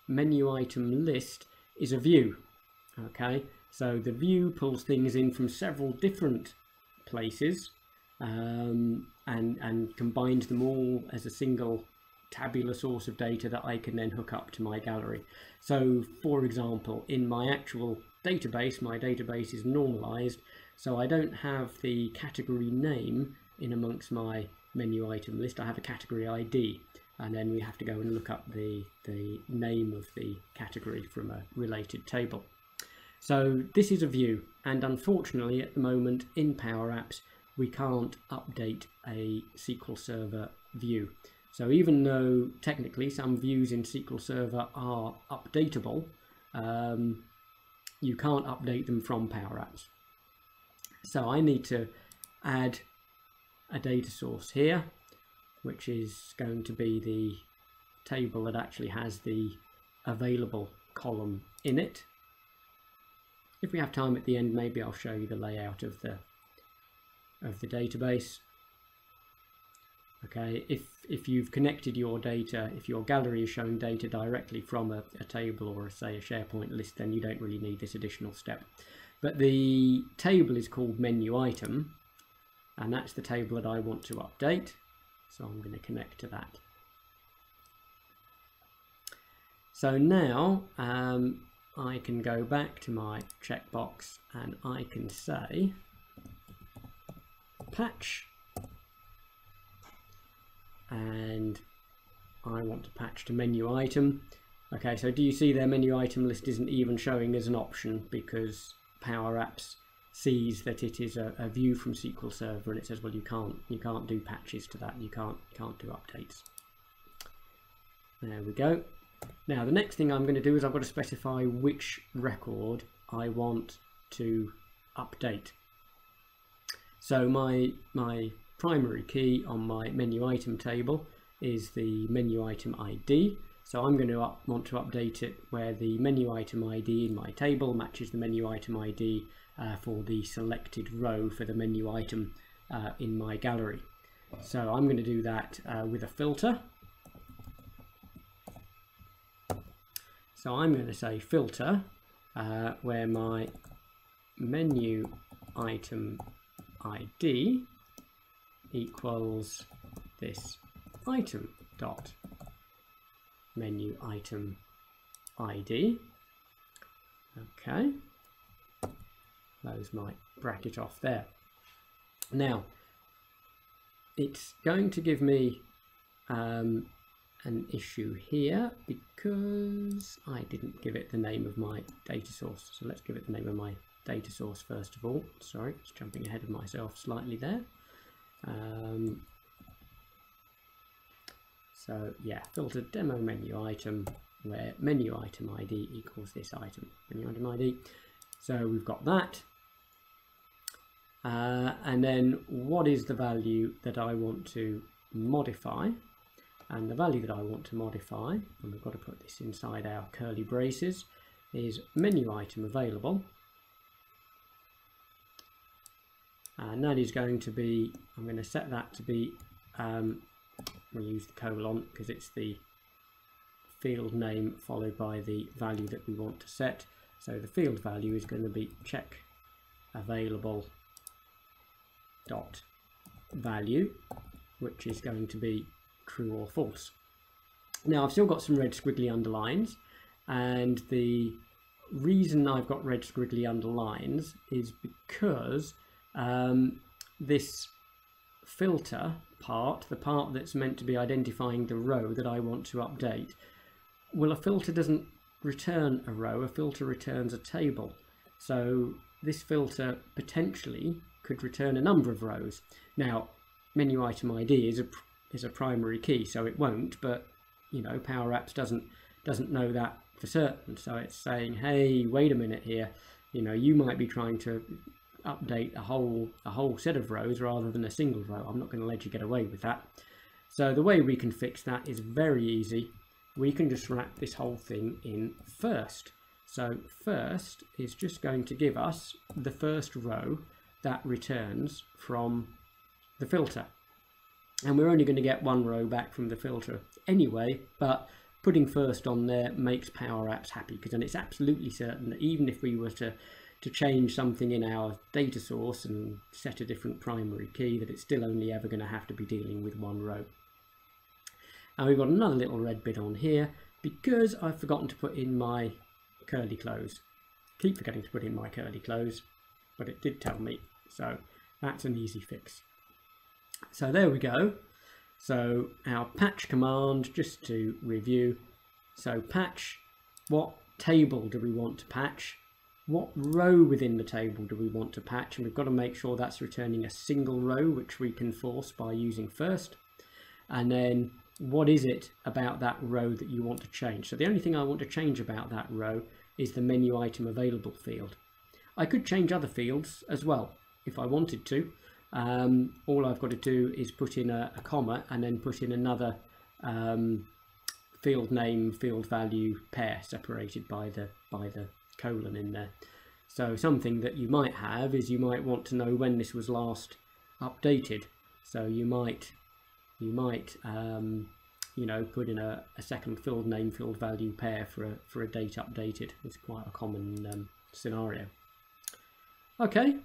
menu item list is a view. Okay, so the view pulls things in from several different places and combines them all as a single tabular source of data that I can then hook up to my gallery. So for example, in my actual database, my database is normalized, so I don't have the category name in amongst my menu item list. I have a category ID, and then we have to go and look up the name of the category from a related table. So this is a view, and unfortunately at the moment in PowerApps we can't update a SQL Server view. So even though technically some views in SQL Server are updatable, you can't update them from PowerApps. So I need to add a data source here, which is going to be the table that actually has the available column in it. If we have time at the end, maybe I'll show you the layout of the database. Okay, if you've connected your data, if your gallery is showing data directly from a table or say a SharePoint list, then you don't really need this additional step. But the table is called menu item, and that's the table that I want to update. So I'm going to connect to that. So now I can go back to my checkbox and I can say patch, and I want to patch to menu item. Okay, so do you see their menu item list isn't even showing as an option because PowerApps sees that it is a view from SQL Server, and it says, well, you can't do patches to that, you can't do updates. There we go. Now the next thing I'm going to do is I've got to specify which record I want to update. So my primary key on my menu item table is the menu item ID. So I'm going to want to update it where the menu item ID in my table matches the menu item ID for the selected row for the menu item in my gallery. So I'm going to do that with a filter. So I'm going to say filter where my menu item ID equals this item dot menu item ID. Okay, close my bracket off there. Now it's going to give me an issue here because I didn't give it the name of my data source. So let's give it the name of my data source first of all. Sorry, it's jumping ahead of myself slightly there. So yeah, filter demo menu item, where menu item ID equals this item, menu item ID. So we've got that. And then what is the value that I want to modify? And the value that I want to modify, and we've got to put this inside our curly braces, is menu item available. And that is going to be, I'm going to set that to be, we'll use the colon because it's the field name followed by the value that we want to set. So the field value is going to be check available dot value, which is going to be true or false. Now I've still got some red squiggly underlines, and the reason I've got red squiggly underlines is because this filter part, the part that's meant to be identifying the row that I want to update, well, a filter doesn't return a row, a filter returns a table. So this filter potentially could return a number of rows. Now, menu item ID is a primary key, so it won't, but you know, PowerApps doesn't know that for certain. So it's saying, hey, wait a minute here, you know, you might be trying to update a whole set of rows rather than a single row. I'm not going to let you get away with that. So the way we can fix that is very easy. We can just wrap this whole thing in first. So first is just going to give us the first row that returns from the filter. And we're only going to get one row back from the filter anyway, but putting first on there makes PowerApps happy, because then it's absolutely certain that even if we were to change something in our data source and set a different primary key, that it's still only ever going to have to be dealing with one row. And we've got another little red bit on here because I've forgotten to put in my curly close. Keep forgetting to put in my curly close, but it did tell me, so that's an easy fix. So there we go. So our patch command, just to review, so patch, what table do we want to patch? What row within the table do we want to patch? And we've got to make sure that's returning a single row, which we can force by using first. And then what is it about that row that you want to change? So the only thing I want to change about that row is the menu item available field. I could change other fields as well if I wanted to. All I've got to do is put in a comma and then put in another field name, field value pair separated by the colon in there. So something that you might have is you might want to know when this was last updated. So you might you know, put in a second field name, field value pair for a date updated. It's quite a common scenario. Okay,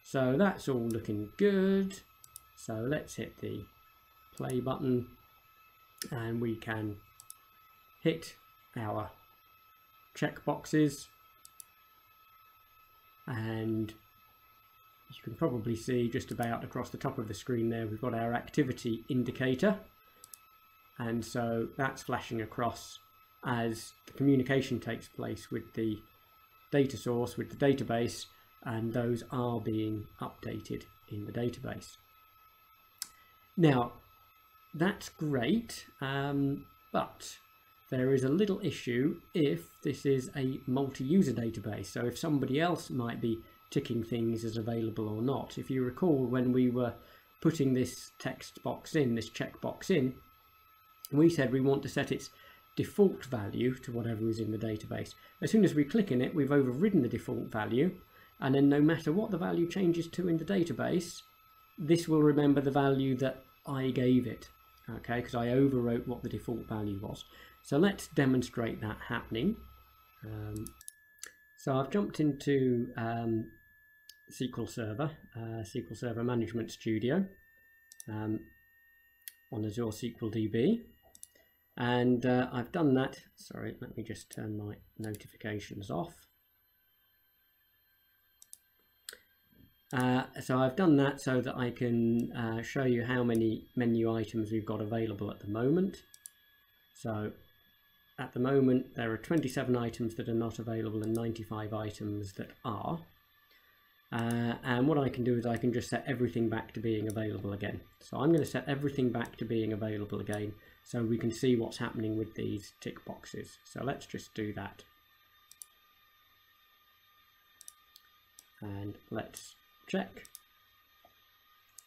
so that's all looking good. So let's hit the play button and we can hit our checkboxes, and you can probably see just about across the top of the screen there we've got our activity indicator, and so that's flashing across as the communication takes place with the data source, with the database, and those are being updated in the database. Now that's great, but there is a little issue if this is a multi-user database. So if somebody else might be ticking things as available or not. If you recall, when we were putting this text box in, this checkbox in, we said we want to set its default value to whatever is in the database. As soon as we click in it, we've overridden the default value, and then no matter what the value changes to in the database, this will remember the value that I gave it, okay, because I overwrote what the default value was. So let's demonstrate that happening. So I've jumped into SQL Server Management Studio on Azure SQL DB, and I've done that. Sorry, let me just turn my notifications off. So I've done that so that I can show you how many menu items we've got available at the moment. So at the moment there are 27 items that are not available and 95 items that are. And what I can do is I can just set everything back to being available again. So I'm going to set everything back to being available again so we can see what's happening with these tick boxes. So let's just do that. And let's check.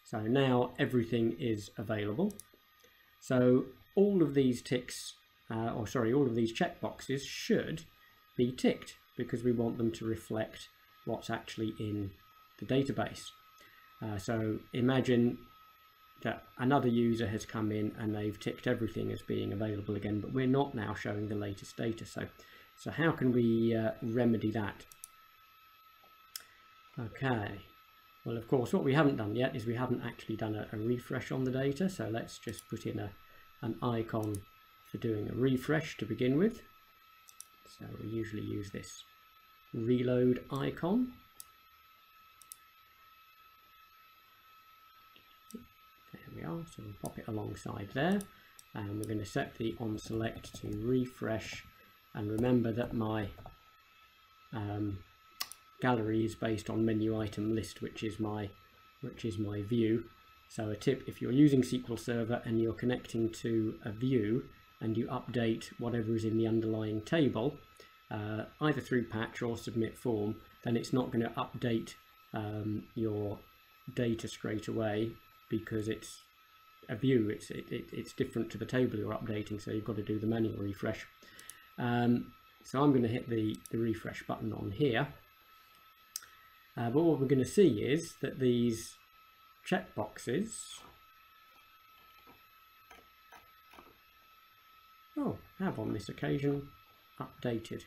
So now everything is available. So all of these ticks, all of these checkboxes should be ticked because we want them to reflect what's actually in the database. So imagine that another user has come in and they've ticked everything as being available again, but we're not now showing the latest data. So how can we remedy that? Okay, well of course what we haven't done yet is we haven't actually done a refresh on the data, so let's just put in an icon for doing a refresh to begin with. So we usually use this reload icon. There we are, so we'll pop it alongside there, and we're going to set the onSelect to refresh, and remember that my gallery is based on menu item list, which is my view. So a tip, if you're using SQL Server and you're connecting to a view and you update whatever is in the underlying table, either through patch or submit form, then it's not going to update your data straight away because it's a view. It's different to the table you're updating, so you've got to do the manual refresh. So I'm going to hit the refresh button on here. But what we're going to see is that these checkboxes have on this occasion updated.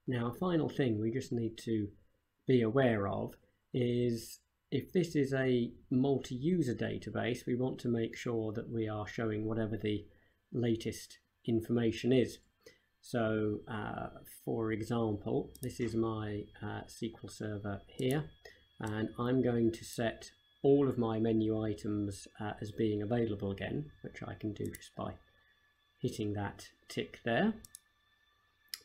Now, a final thing we just need to be aware of is if this is a multi-user database, we want to make sure that we are showing whatever the latest information is. So, for example, this is my SQL Server here, and I'm going to set all of my menu items as being available again, which I can do just by hitting that tick there.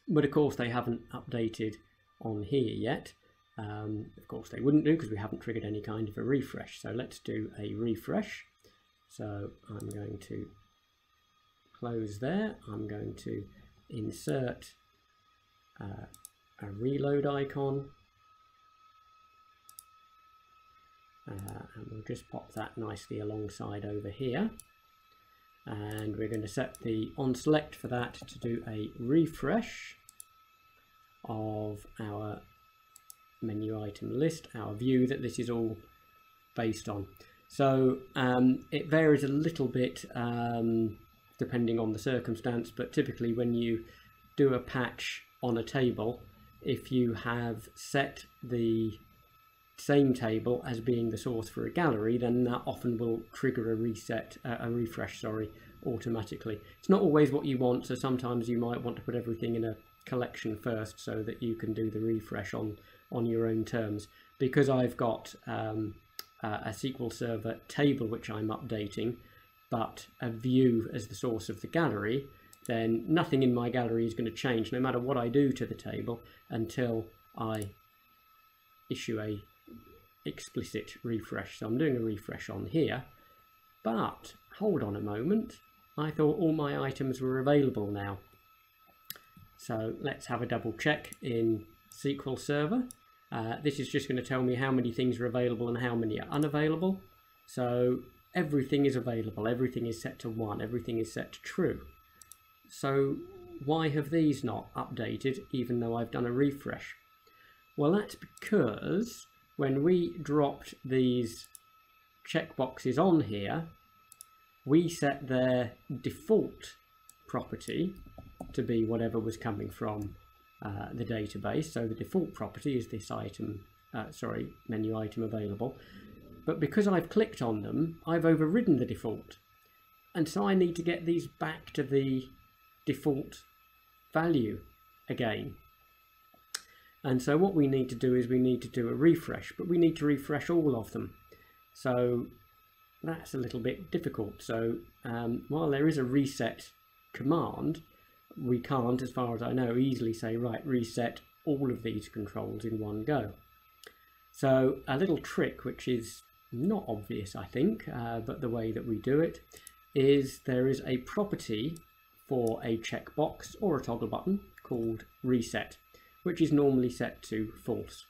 But of course they haven't updated on here yet. Of course they wouldn't do because we haven't triggered any kind of a refresh. So let's do a refresh. So I'm going to close there. I'm going to insert a reload icon. And we'll just pop that nicely alongside over here. And we're going to set the onSelect for that to do a refresh of our menu item list, our view that this is all based on. So it varies a little bit depending on the circumstance, but typically when you do a patch on a table, if you have set the same table as being the source for a gallery, then that often will trigger a refresh automatically. It's not always what you want, so sometimes you might want to put everything in a collection first so that you can do the refresh on your own terms. Because I've got a SQL Server table which I'm updating, but a view as the source of the gallery, then nothing in my gallery is going to change no matter what I do to the table until I issue a explicit refresh. So I'm doing a refresh on here, but hold on a moment, I thought all my items were available now. So let's have a double check in SQL Server. This is just going to tell me how many things are available and how many are unavailable. So everything is available, everything is set to 1, everything is set to true. So why have these not updated even though I've done a refresh? Well, that's because when we dropped these checkboxes on here, we set their default property to be whatever was coming from the database. So the default property is this item, menu item available. But because I've clicked on them, I've overridden the default. And so I need to get these back to the default value again. And so what we need to do is we need to do a refresh, but we need to refresh all of them. So that's a little bit difficult. So while there is a reset command, we can't, as far as I know, easily say, right, reset all of these controls in one go. So a little trick, which is not obvious, I think, but the way that we do it is there is a property for a checkbox or a toggle button called reset, which is normally set to false.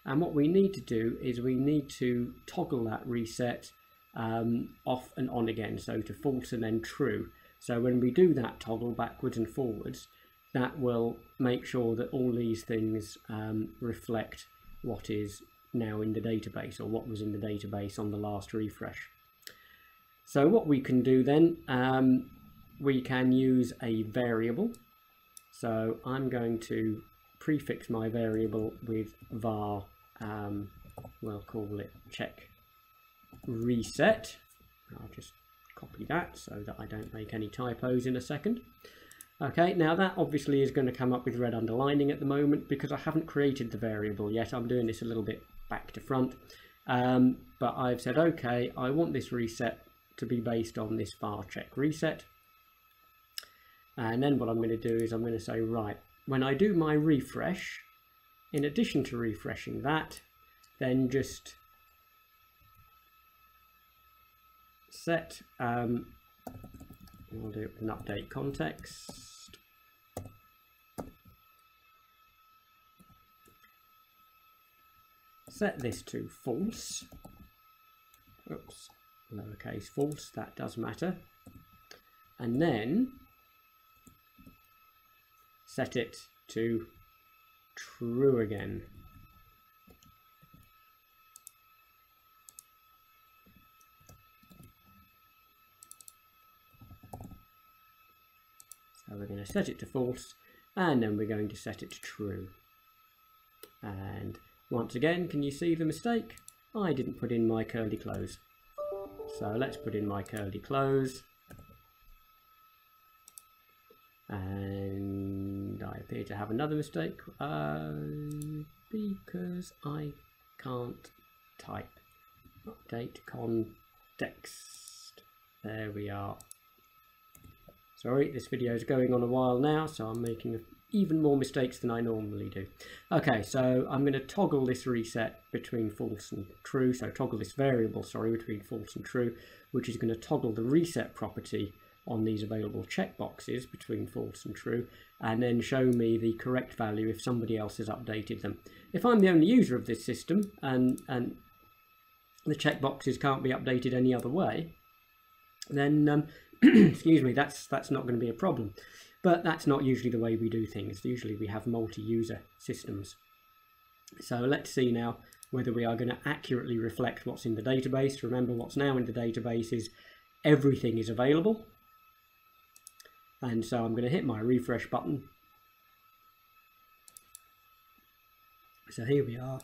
And what we need to do is we need to toggle that reset off and on again, so to false and then true. So when we do that toggle backwards and forwards, that will make sure that all these things reflect what is now in the database, or what was in the database on the last refresh. So what we can do then, we can use a variable. So I'm going to prefix my variable with var, we'll call it check reset. I'll just copy that so that I don't make any typos in a second. Okay, now that obviously is going to come up with red underlining at the moment because I haven't created the variable yet. I'm doing this a little bit back to front, but I've said, okay, I want this reset to be based on this var check reset. And then what I'm going to do is I'm going to say, right, when I do my refresh, in addition to refreshing that, then just set, I'll do it with an update context. Set this to false. Oops, lowercase false, that does matter. And then set it to true again. So we're going to set it to false, and then we're going to set it to true. And once again, can you see the mistake? I didn't put in my curly close. So let's put in my curly close. And I appear to have another mistake because I can't type. Update context. There we are. Sorry, this video is going on a while now, so I'm making even more mistakes than I normally do. Okay, so I'm going to toggle this reset between false and true. So toggle this variable, sorry, between false and true, which is going to toggle the reset property on these available checkboxes between false and true, and then show me the correct value if somebody else has updated them. If I'm the only user of this system and the checkboxes can't be updated any other way, then excuse me, that's not going to be a problem. But that's not usually the way we do things. Usually we have multi-user systems. So let's see now whether we are going to accurately reflect what's in the database. Remember, what's now in the database is everything is available. And so I'm going to hit my refresh button. So here we are.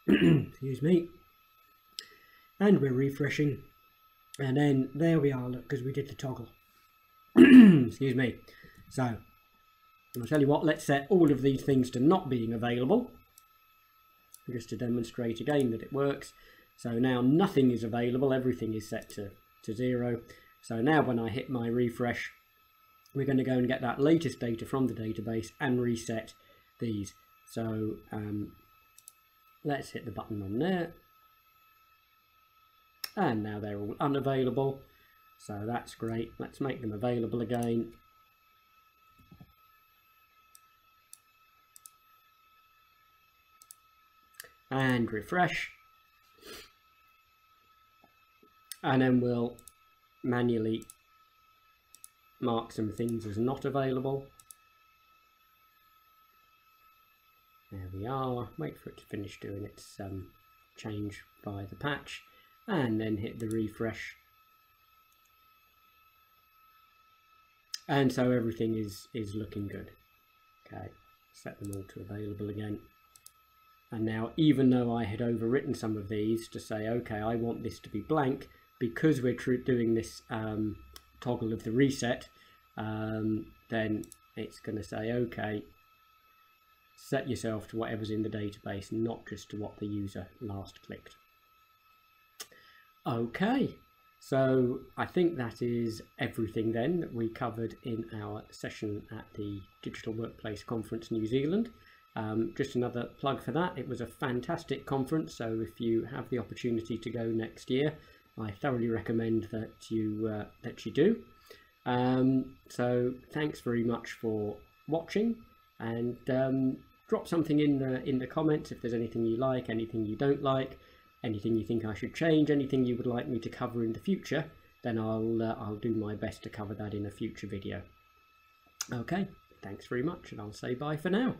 Excuse me. And we're refreshing. And then there we are, look, because we did the toggle. Excuse me. So I'll tell you what, let's set all of these things to not being available, just to demonstrate again that it works. So now nothing is available, everything is set to 0. So now when I hit my refresh, we're going to go and get that latest data from the database and reset these. So let's hit the button on there. And now they're all unavailable. So that's great. Let's make them available again. And refresh. And then we'll manually mark some things as not available. There we are. Wait for it to finish doing its change by the patch, and then hit the refresh. And so everything is looking good. Okay, set them all to available again. And now, even though I had overwritten some of these to say, okay, I want this to be blank, because we're doing this toggle of the reset, then it's going to say, okay, set yourself to whatever's in the database, not just to what the user last clicked. Okay, so I think that is everything then that we covered in our session at the Digital Workplace Conference New Zealand. Just another plug for that. It was a fantastic conference, so if you have the opportunity to go next year, I thoroughly recommend that you do. So thanks very much for watching, and drop something in the comments if there's anything you like, anything you don't like, anything you think I should change, anything you would like me to cover in the future. Then I'll do my best to cover that in a future video. Okay, thanks very much, and I'll say bye for now.